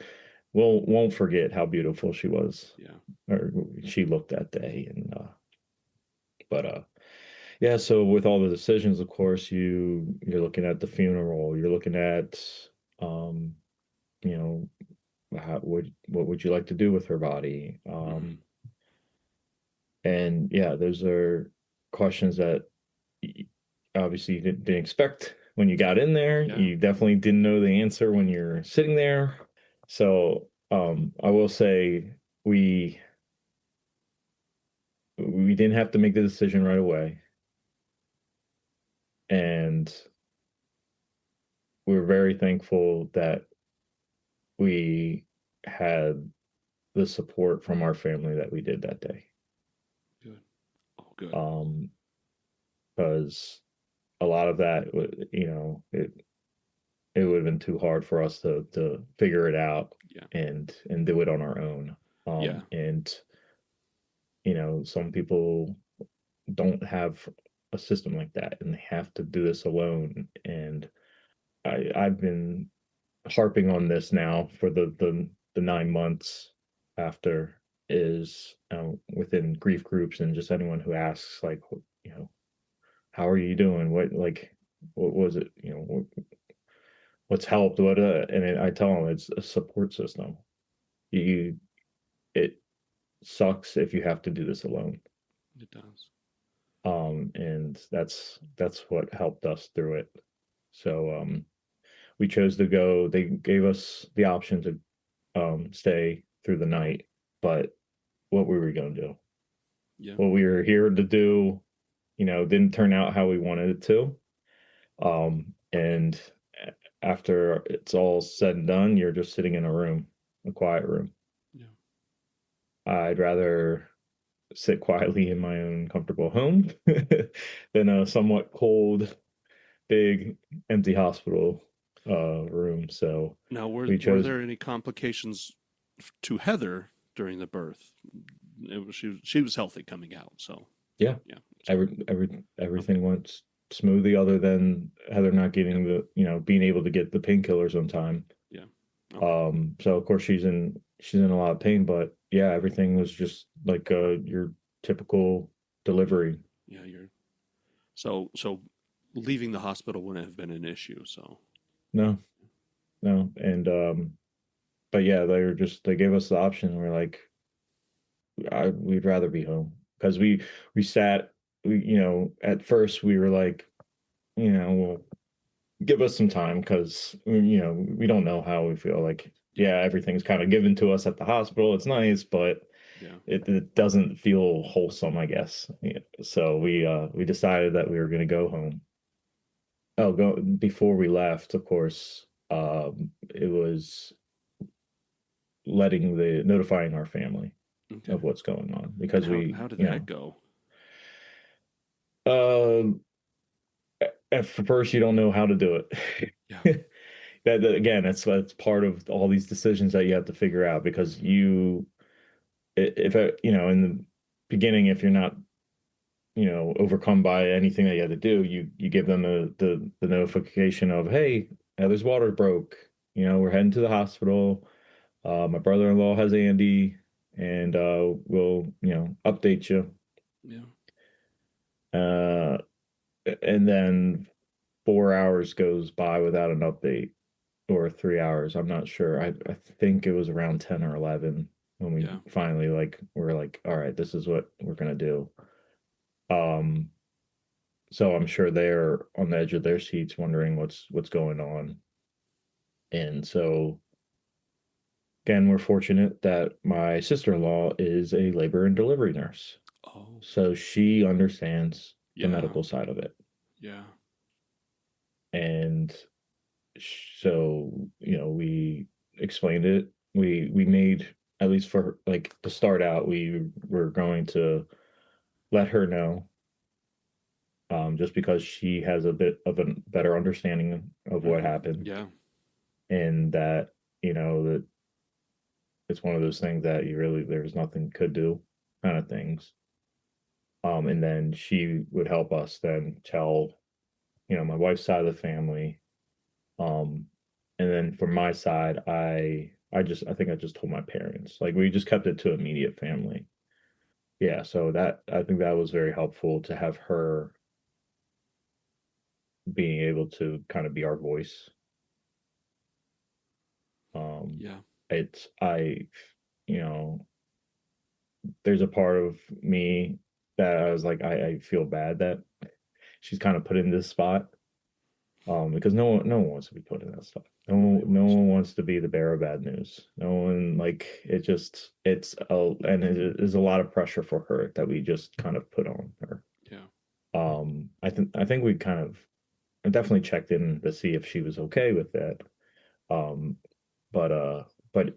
won't forget how beautiful she was, or she looked that day. And so with all the decisions, of course, you're looking at the funeral, you're looking at what would you like to do with her body, and those are questions that obviously you didn't expect when you got in there. You definitely didn't know the answer when you're sitting there. So I will say we didn't have to make the decision right away, and we're very thankful that we had the support from our family that we did that day. Good. Oh, good. Because a lot of that, it would have been too hard for us to figure it out and do it on our own. And some people don't have a system like that, and they have to do this alone. And I've been harping on this now for the 9 months after, is within grief groups and just anyone who asks, like, how are you doing? What was it? What's helped? And I tell them it's a support system. It sucks if you have to do this alone. It does. And that's what helped us through it. So we chose to go. They gave us the option to stay through the night, but what were we going to do? Yeah. What we were here to do, didn't turn out how we wanted it to. And after it's all said and done, you're just sitting in a quiet room. Yeah. I'd rather sit quietly in my own comfortable home than a somewhat cold, big, empty hospital room. So Now, we were chose. there any complications to Heather during the birth? She was healthy coming out, so Yeah, yeah. everything went smoothly, other than Heather not getting Yeah. being able to get the painkillers on time. Yeah. Okay. So of course she's in a lot of pain, but yeah, everything was just like your typical delivery. Yeah, so leaving the hospital wouldn't have been an issue. So No, no, and but yeah, they gave us the option. We're like, we'd rather be home, because we sat, at first we were like, well, give us some time, because we don't know how we feel. Like, yeah, everything's kind of given to us at the hospital. It's nice, but yeah. it doesn't feel wholesome, I guess. Yeah. So we decided that we were going to go home. Oh, go before we left, of course. It was notifying our family Okay. of what's going on, And because how did that go? um at first you don't know how to do it. Yeah. That again, that's part of all these decisions that you have to figure out, because if in the beginning, if you're not overcome by anything that you had to do, you give them the notification of, hey, Heather's water broke, we're heading to the hospital. My brother-in-law has Andy, and we'll update you. Yeah. uh and then 4 hours goes by without an update, or 3 hours, I'm not sure. I think it was around 10 or 11 when we Yeah. finally, we're like, all right, this is what we're gonna do. um so I'm sure they're on the edge of their seats wondering what's going on. And so again, we're fortunate that my sister-in-law is a labor and delivery nurse, Oh. so she understands the Yeah. medical side of it. Yeah. And so we explained it. We made, at least for like to start out, we were going to let her know, just because she has a bit of a better understanding of what happened, Yeah. and that that it's one of those things that there's nothing could do, kind of things. And then she would help us then tell my wife's side of the family. um and then from my side, I think I just told my parents. Like, we just kept it to immediate family. Yeah, so that I think that was very helpful, to have her being able to kind of be our voice. Yeah. It's I you know there's a part of me that I was like, I feel bad that she's kind of put in this spot, because no one wants to be put in that spot. No one wants to be the bearer of bad news. No one, like, and it is a lot of pressure for her that we just kind of put on her. Yeah. I think we kind of definitely checked in to see if she was okay with that. Um, but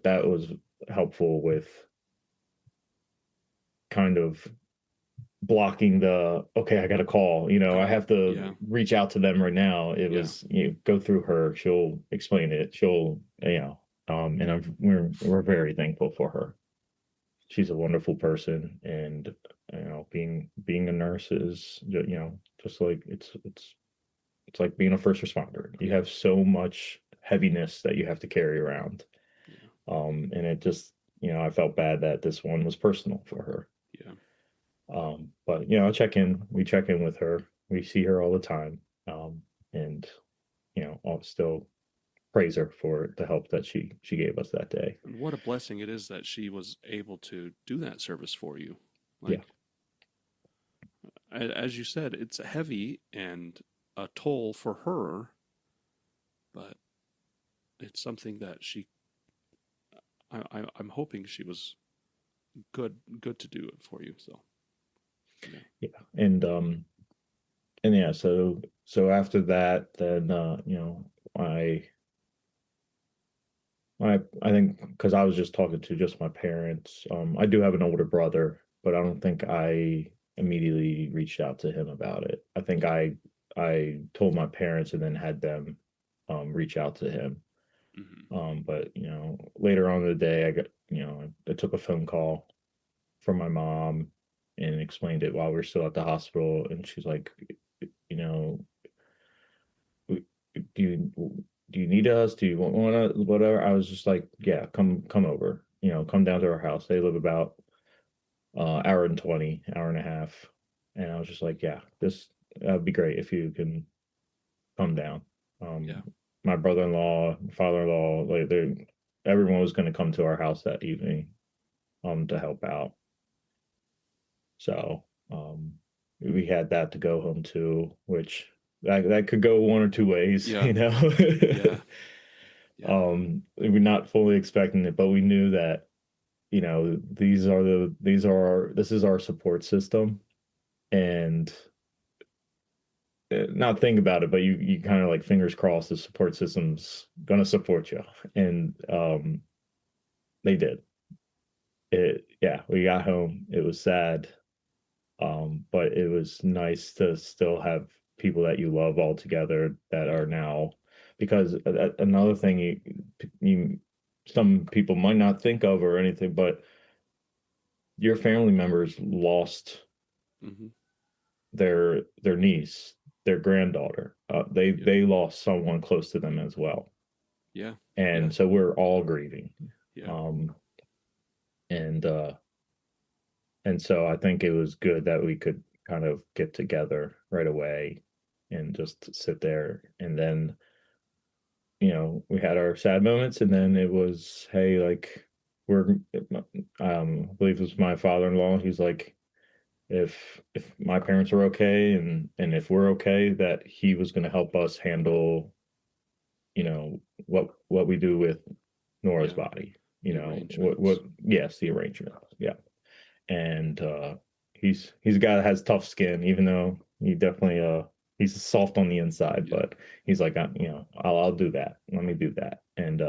that was helpful with kind of blocking the, okay, I got a call, I have to Yeah. reach out to them right now. It Yeah. was, go through her, she'll explain it, she'll, and we're very thankful for her. She's a wonderful person. And being a nurse is, just like, it's like being a first responder. You have so much heaviness that you have to carry around. Yeah. And it just, I felt bad that this one was personal for her. Yeah. But we check in with her. We see her all the time. And I'll still praise her for the help that she gave us that day. And what a blessing it is that she was able to do that service for you. Yeah. As you said, it's heavy and a toll for her, but it's something that I'm hoping she was good to do it for you. So Yeah. And yeah, so after that, then I think, because I was just talking to just my parents. I do have an older brother, but I don't think I immediately reached out to him about it. I think I told my parents and then had them reach out to him. But later on in the day, I took a phone call from my mom and explained it while we are still at the hospital, and she's like, you know, do you need us? Do you want us? Whatever. I was just like, yeah, come over. Come down to our house. They live about hour and 20, hour and a half, and I was just like, yeah, that'd be great if you can come down. Yeah. My brother-in-law, father-in-law, like everyone was going to come to our house that evening, to help out. So, we had that to go home to, which that could go one or two ways, Yeah. Yeah. We're not fully expecting it, but we knew that, this is our support system, and not think about it, but you kind of like fingers crossed the support system's gonna support you, and they did. We got home. It was sad, but it was nice to still have people that you love all together that are now, because another thing you some people might not think of or anything, but your family members lost their niece, their granddaughter. They lost someone close to them as well. Yeah. And so we're all grieving. Yeah. And so I think it was good that we could kind of get together right away and just sit there. And then, we had our sad moments, and then it was, hey, like, I believe it was my father-in-law. He's like, if my parents are okay and if we're okay, that he was going to help us handle, what we do with Nora's body, yes, the arrangement. Yeah. And he's a guy that has tough skin, even though he definitely he's soft on the inside, but he's like, I'll do that. Let me do that. And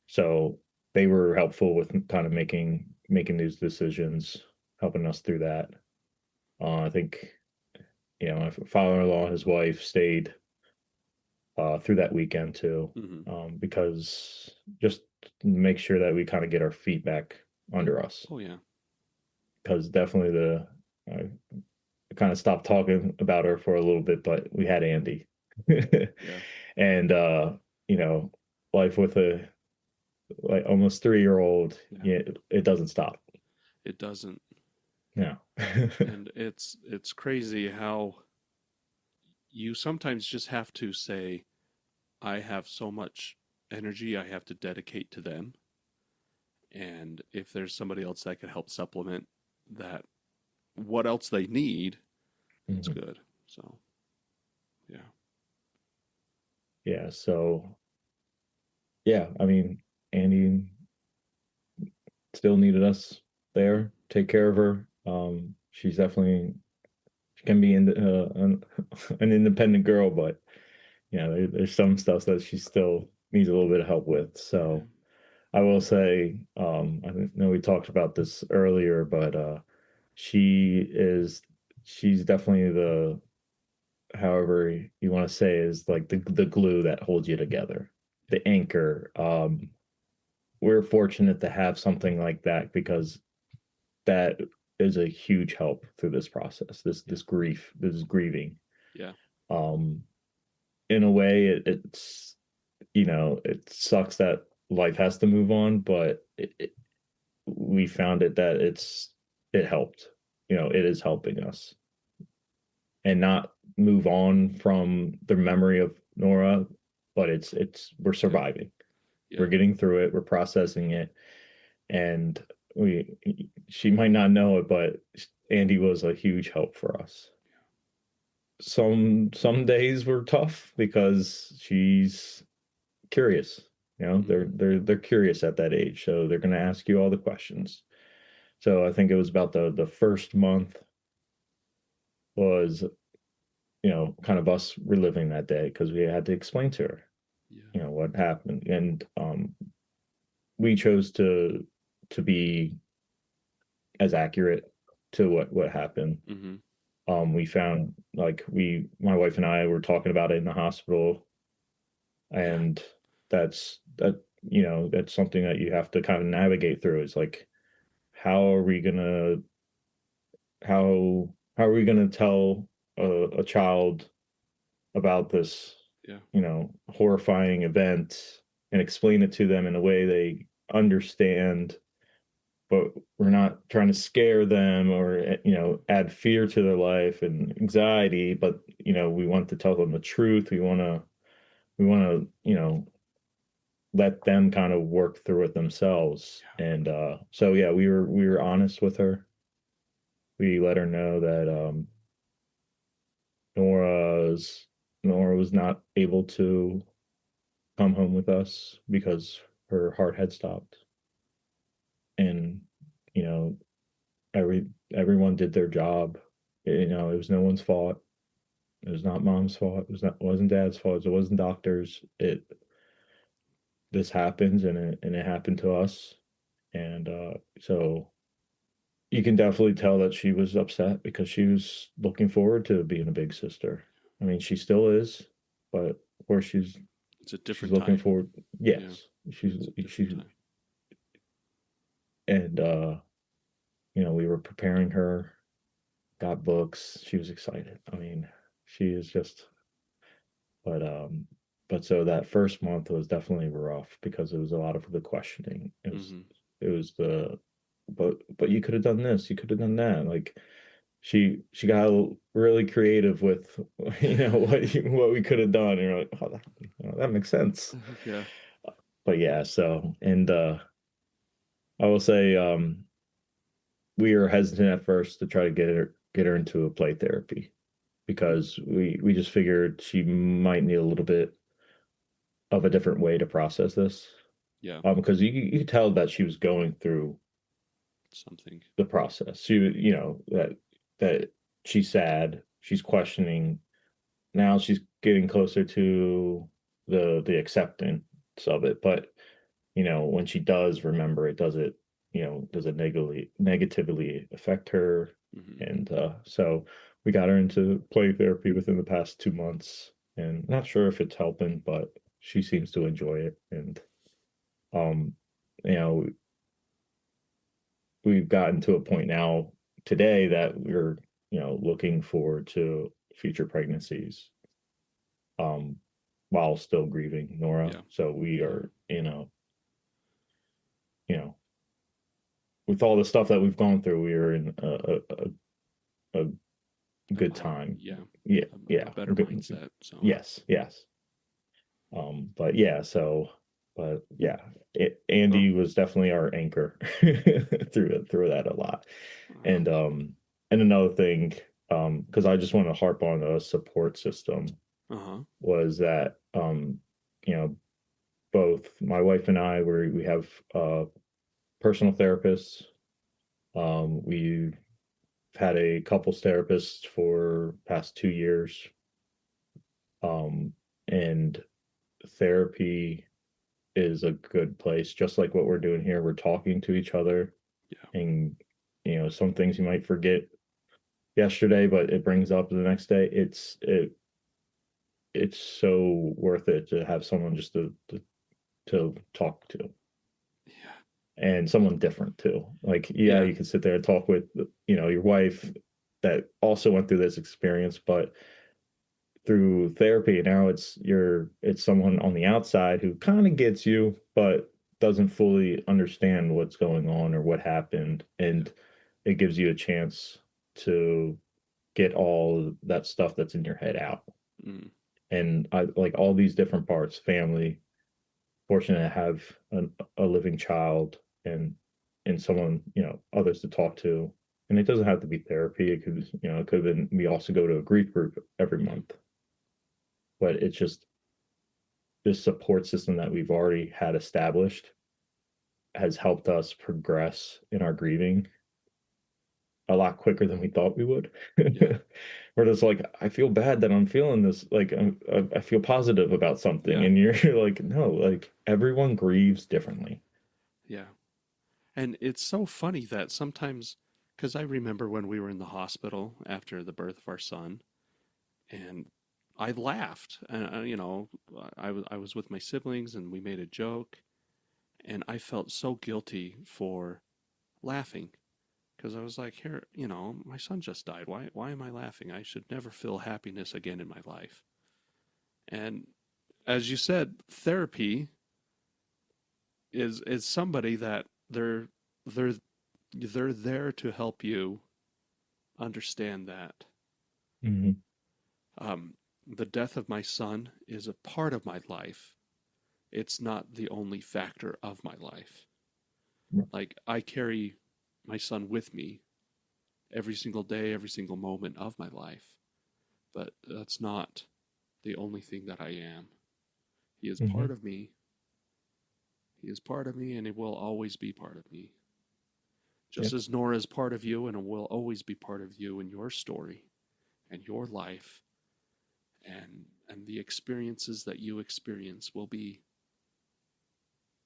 so they were helpful with kind of making these decisions, helping us through that. I think, my father-in-law and his wife stayed through that weekend too, because just make sure that we kind of get our feet back under us. Oh yeah. Because definitely I kind of stopped talking about her for a little bit, but we had Andy. And life with a like almost 3-year-old, it doesn't stop. It doesn't. No. And it's crazy how you sometimes just have to say, I have so much energy I have to dedicate to them. And if there's somebody else that could help supplement that, what else they need, it's good. So, yeah. Yeah. So, yeah, I mean, Andy still needed us there, take care of her. She's definitely, she can be an independent girl, but there's some stuff that she still needs a little bit of help with. So I will say, I know we talked about this earlier, but she's definitely however you want to say, is like the glue that holds you together, the anchor. We're fortunate to have something like that, because that is a huge help through this process, this grieving. Yeah. In a way, it's it sucks that life has to move on, but we found that it helped. It is helping us, and not move on from the memory of Nora, but we're surviving. Yeah. We're getting through it. We're processing it, and she might not know it, but Andy was a huge help for us. Some days were tough because she's curious. They're curious at that age, so they're going to ask you all the questions. So I think it was about the first month was, kind of us reliving that day, because we had to explain to her, what happened. And we chose to be as accurate to what happened. Mm-hmm. We found like my wife and I were talking about it in the hospital, and that's something that you have to kind of navigate through. It's like, how are we gonna how are we gonna tell a child about this horrifying event and explain it to them in a way they understand, but we're not trying to scare them or add fear to their life and anxiety, but we want to tell them the truth. We want to let them kind of work through it themselves. And so yeah, we were honest with her. We let her know that Nora was not able to come home with us because her heart had stopped. And everyone did their job. It was no one's fault. It was not mom's fault. It wasn't dad's fault. It wasn't doctors. This happens, and it happened to us. And so you can definitely tell that she was upset because she was looking forward to being a big sister. I mean, she still is, but of course it's a she's different looking time. forward. Yes, she's Time. and we were preparing her, got books. She was excited. I mean, she is just, but so that first month was definitely rough because it was a lot of the questioning. It was the, but you could have done this, you could have done that. Like she got really creative with what we could have done. And you're like, oh, that makes sense. Yeah. But yeah, so and I will say we were hesitant at first to try to get her into a play therapy because we just figured she might need a little bit of a different way to process this. Yeah. Because you could tell that she was going through something, the process. She, that she's sad, she's questioning. Now she's getting closer to the acceptance of it. But when she does remember it, does it negatively affect her? And so we got her into play therapy within the past 2 months, and not sure if it's helping, but she seems to enjoy it. And um we've gotten to a point now today that we're looking forward to future pregnancies while still grieving Nora. So we are with all the stuff that we've gone through, we are in a good time. A better mindset. So yes. But yeah, Andy was definitely our anchor through that a lot. And another thing, because I just want to harp on a support system, was that both my wife and I we have personal therapists. We've had a couples therapist for past 2 years. And therapy is a good place, just like what we're doing here. We're talking to each other, and some things you might forget yesterday, but it brings up the next day. It's so worth it to have someone just to talk to, and someone different too. Like you can sit there and talk with your wife that also went through this experience, but through therapy now it's someone on the outside who kind of gets you but doesn't fully understand what's going on or what happened, and it gives you a chance to get all that stuff that's in your head out. And I like all these different parts: family, fortunate to have a living child, and someone, others to talk to. And it doesn't have to be therapy. It could have been, we also go to a grief group every month. But it's just this support system that we've already had established has helped us progress in our grieving a lot quicker than we thought we would. We're just like, I feel bad that I'm feeling this. Like, I feel positive about something. And you're like, no, like everyone grieves differently. Yeah. And it's so funny that sometimes Because I remember when we were in the hospital after the birth of our son, and I laughed. And I was with my siblings, and we made a joke, and I felt so guilty for laughing because I was like, here, my son just died. Why am I laughing? I should never feel happiness again in my life. And as you said, therapy is somebody that they're there to help you understand that Hmm. the death of my son is a part of my life. It's not the only factor of my life. Like, I carry my son with me every single day, every single moment of my life, but that's not the only thing that I am. He is Hmm. part of me. He is part of me, and it will always be part of me. Just Yep. as Nora is part of you, and it will always be part of you and your story and your life, and the experiences that you experience will be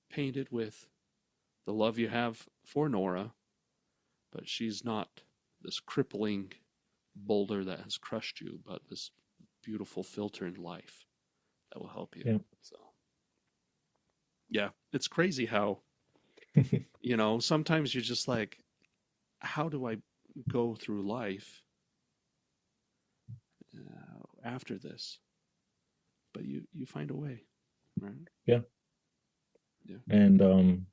painted with the love you have for Nora, but she's not this crippling boulder that has crushed you, but this beautiful filter in life that will help you. Yep. So, yeah, it's crazy how, sometimes you're just like, how do I go through life after this? But you find a way, right? Yeah. Yeah. And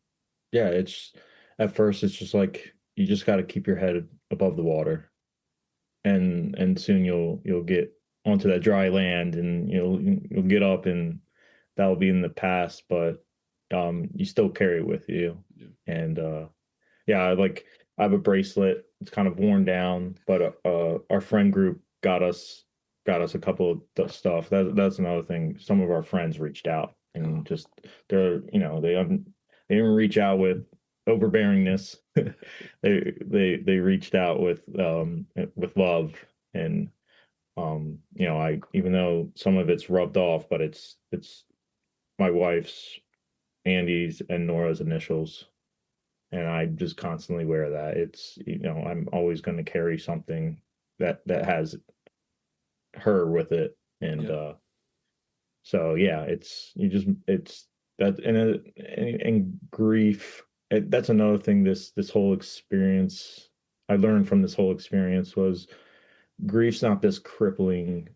yeah, it's at first it's just like you just got to keep your head above the water, and soon you'll get onto that dry land, and you'll get up, and that'll be in the past, but you still carry it with you. Yeah. And yeah, I have a bracelet. It's kind of worn down, but our friend group got us a couple of stuff. That's another thing. Some of our friends reached out, and just they didn't reach out with overbearingness. They reached out with love, and I, even though some of it's rubbed off, but it's my wife's, Andy's, and Nora's initials, and I just constantly wear that. It's, I'm always going to carry something that has her with it, and Yeah. so yeah, it's that, and grief. That's another thing. This whole experience I learned from this whole experience was grief's not this crippling,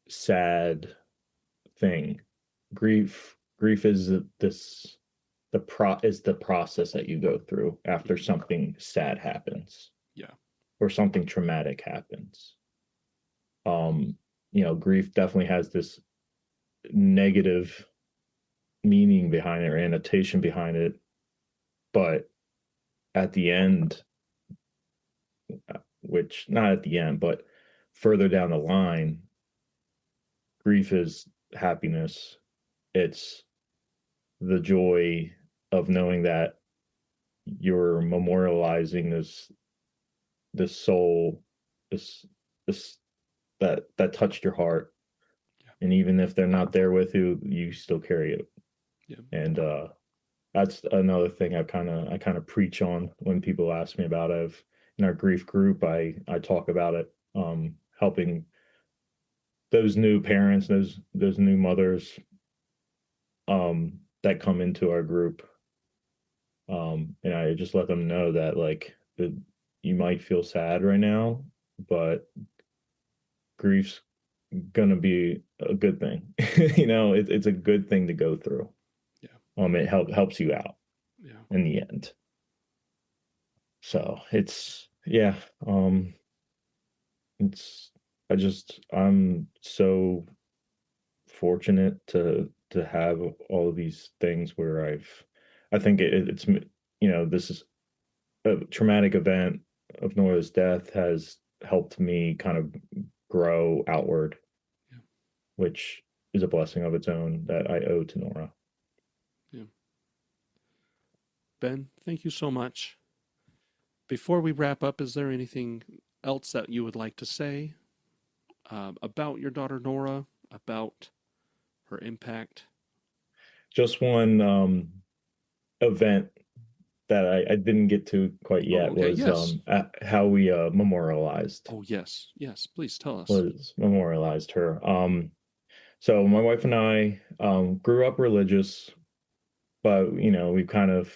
sad thing. Grief is this is the process that you go through after something sad happens Yeah. or something traumatic happens. Grief definitely has this negative meaning behind it or annotation behind it, but at the end, which not at the end, but further down the line, grief is happiness. It's the joy of knowing that you're memorializing this soul, this that touched your heart. Yeah. And even if they're not there with you, you still carry it. Yeah. And that's another thing I kind of preach on when people ask me about it. In our grief group, I talk about it, helping those new parents, those new mothers, that come into our group. And I just let them know that, like, you might feel sad right now, but grief's gonna be a good thing. It's a good thing to go through. Yeah. It helps you out Yeah. in the end. So it's, yeah, it's I'm so fortunate to have all of these things where I think this is a traumatic event of Nora's death has helped me kind of grow outward, Yeah. which is a blessing of its own that I owe to Nora. Yeah. Ben, thank you so much. Before we wrap up, is there anything else that you would like to say about your daughter Nora, about her impact? Just one event that I didn't get to quite yet okay, was yes. how we memorialized Oh, yes. Yes, please tell us. her. So my wife and I grew up religious, but we're kind of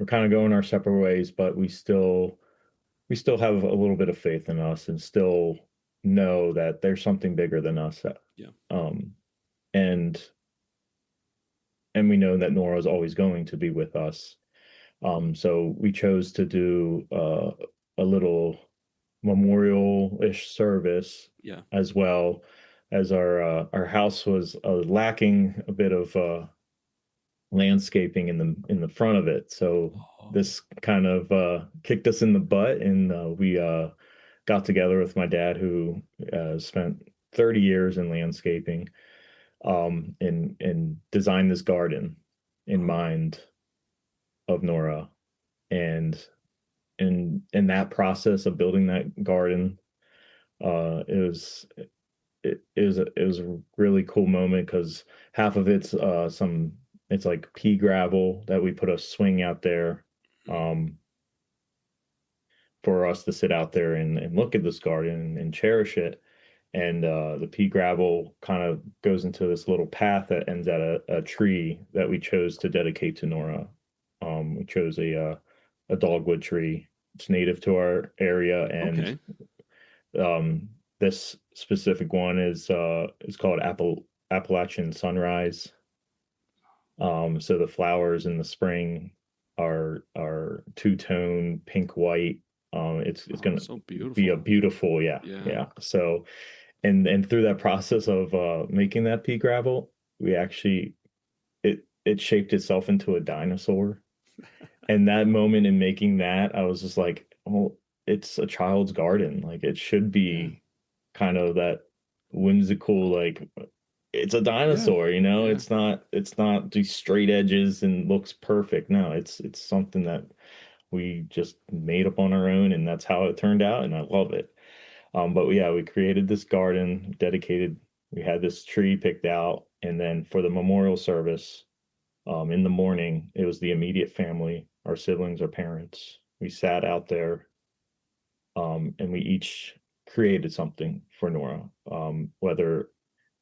going our separate ways, but we still have a little bit of faith in us and still know that there's something bigger than us. Yeah. Um, and and we know that Nora is always going to be with us. So we chose to do a little memorial-ish service, Yeah. as well as our house was lacking a bit of landscaping in the front of it. So this kind of kicked us in the butt, and we got together with my dad, who spent 30 years in landscaping, and designed this garden in mind of Nora. And in that process of building that garden, it was a really cool moment, because half of it's like pea gravel that we put a swing out there, for us to sit out there and look at this garden and cherish it. And the pea gravel kind of goes into this little path that ends at a tree that we chose to dedicate to Nora. We chose a dogwood tree. It's native to our area, and this specific one is called Appalachian Sunrise. So the flowers in the spring are two-tone pink white. It's going so to be a beautiful, yeah. So and through that process of making that pea gravel, we actually it shaped itself into a dinosaur. And that moment in making that, I was just like, oh, it's a child's garden. Like, it should be kind of that whimsical, like, it's a dinosaur, It's not these straight edges and looks perfect. No, it's something that we just made up on our own, and that's how it turned out, and I love it. But yeah, we created this garden dedicated. We had this tree picked out, and then for the memorial service, in the morning, it was the immediate family, our siblings, our parents. We sat out there, and we each created something for Nora, whether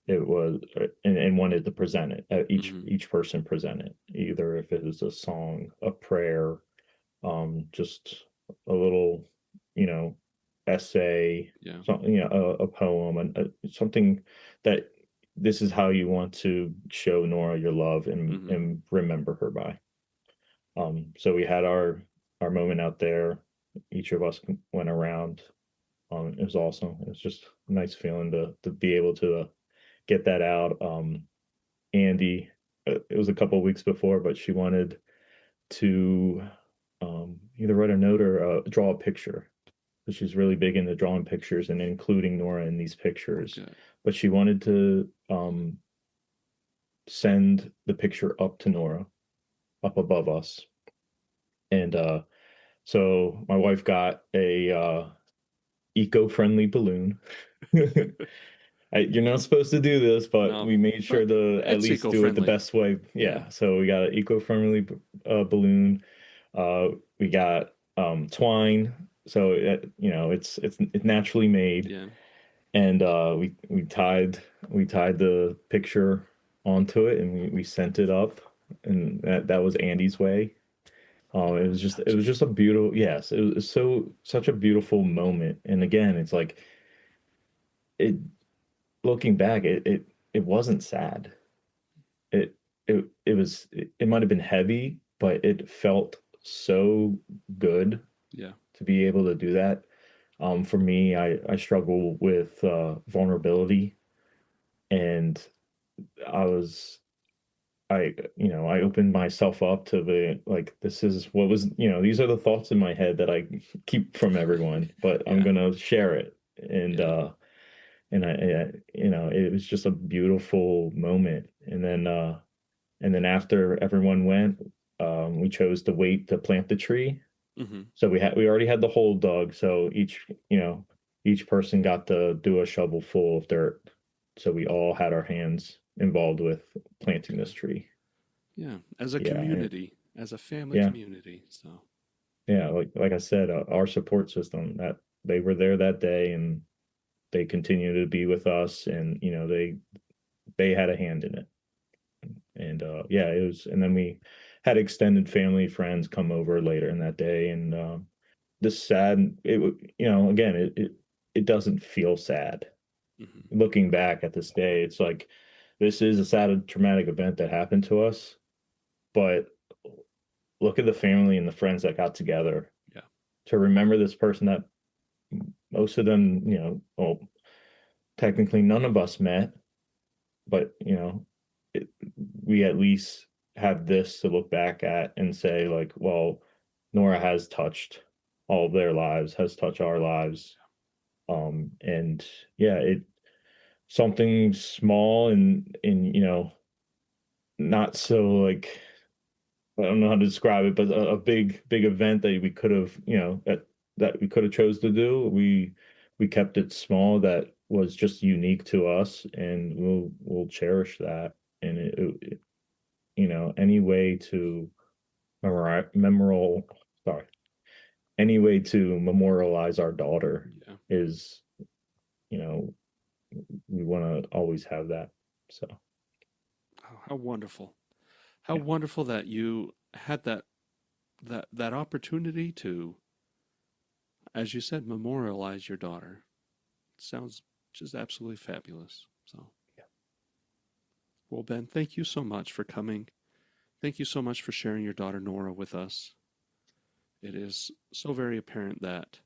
it was and wanted to present it. Each person presented, either if it was a song, a prayer, just a little, essay, something, a poem, and something that this is how you want to show Nora your love and remember her by. So we had our moment out there. Each of us went around. It was awesome. It was just a nice feeling to be able to get that out. Andy, it was a couple of weeks before, but she wanted to either write a note or draw a picture. She's really big into drawing pictures and including Nora in these pictures. Okay. But she wanted to send the picture up to Nora, up above us. And so my wife got a eco-friendly balloon. You're not supposed to do this, but we made sure to at least do it the best way. Yeah. So we got an eco-friendly balloon. We got twine. So it's naturally made. Yeah. And we tied the picture onto it, and we sent it up, and that was Andy's way. It was just a beautiful, yes, it was such a beautiful moment. And again, it's like it, looking back, it wasn't sad. It might have been heavy, but it felt so good. Yeah. To be able to do that. For me, I struggle with vulnerability, and I opened myself up to this is what was, these are the thoughts in my head that I keep from everyone, but I'm gonna share it. And it was just a beautiful moment. And then after everyone went, we chose to wait to plant the tree. Mm-hmm. So we already had the hole dug. So each person got to do a shovel full of dirt. So we all had our hands involved with planting this tree. Yeah, as a community, as a family community. So yeah, like I said, our support system, that they were there that day, and they continue to be with us, and they had a hand in it. And yeah, it was. And then we had extended family friends come over later in that day, and this sad, again, it doesn't feel sad looking back at this day. It's like, this is a sad traumatic event that happened to us, but look at the family and the friends that got together, Yeah. to remember this person that most of them, well, technically none of us met, but it, we at least have this to look back at and say, like, well, Nora has touched all of their lives, has touched our lives. And yeah, something small and not so, like, I don't know how to describe it, but a big event that we could have, that we could have chose to do. We kept it small, that was just unique to us, and we'll cherish that. And any way to sorry, any way to memorialize our daughter is, we want to always have that. So, Oh, how wonderful. How wonderful that you had that opportunity to, as you said, memorialize your daughter. Sounds just absolutely fabulous. So, well, Ben, thank you so much for coming. Thank you so much for sharing your daughter Nora with us. It is so very apparent that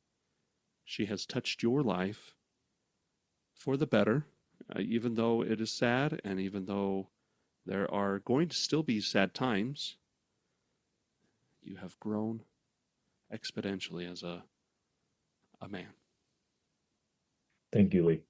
she has touched your life for the better, even though it is sad, and even though there are going to still be sad times. You have grown exponentially as a man. Thank you, Lee.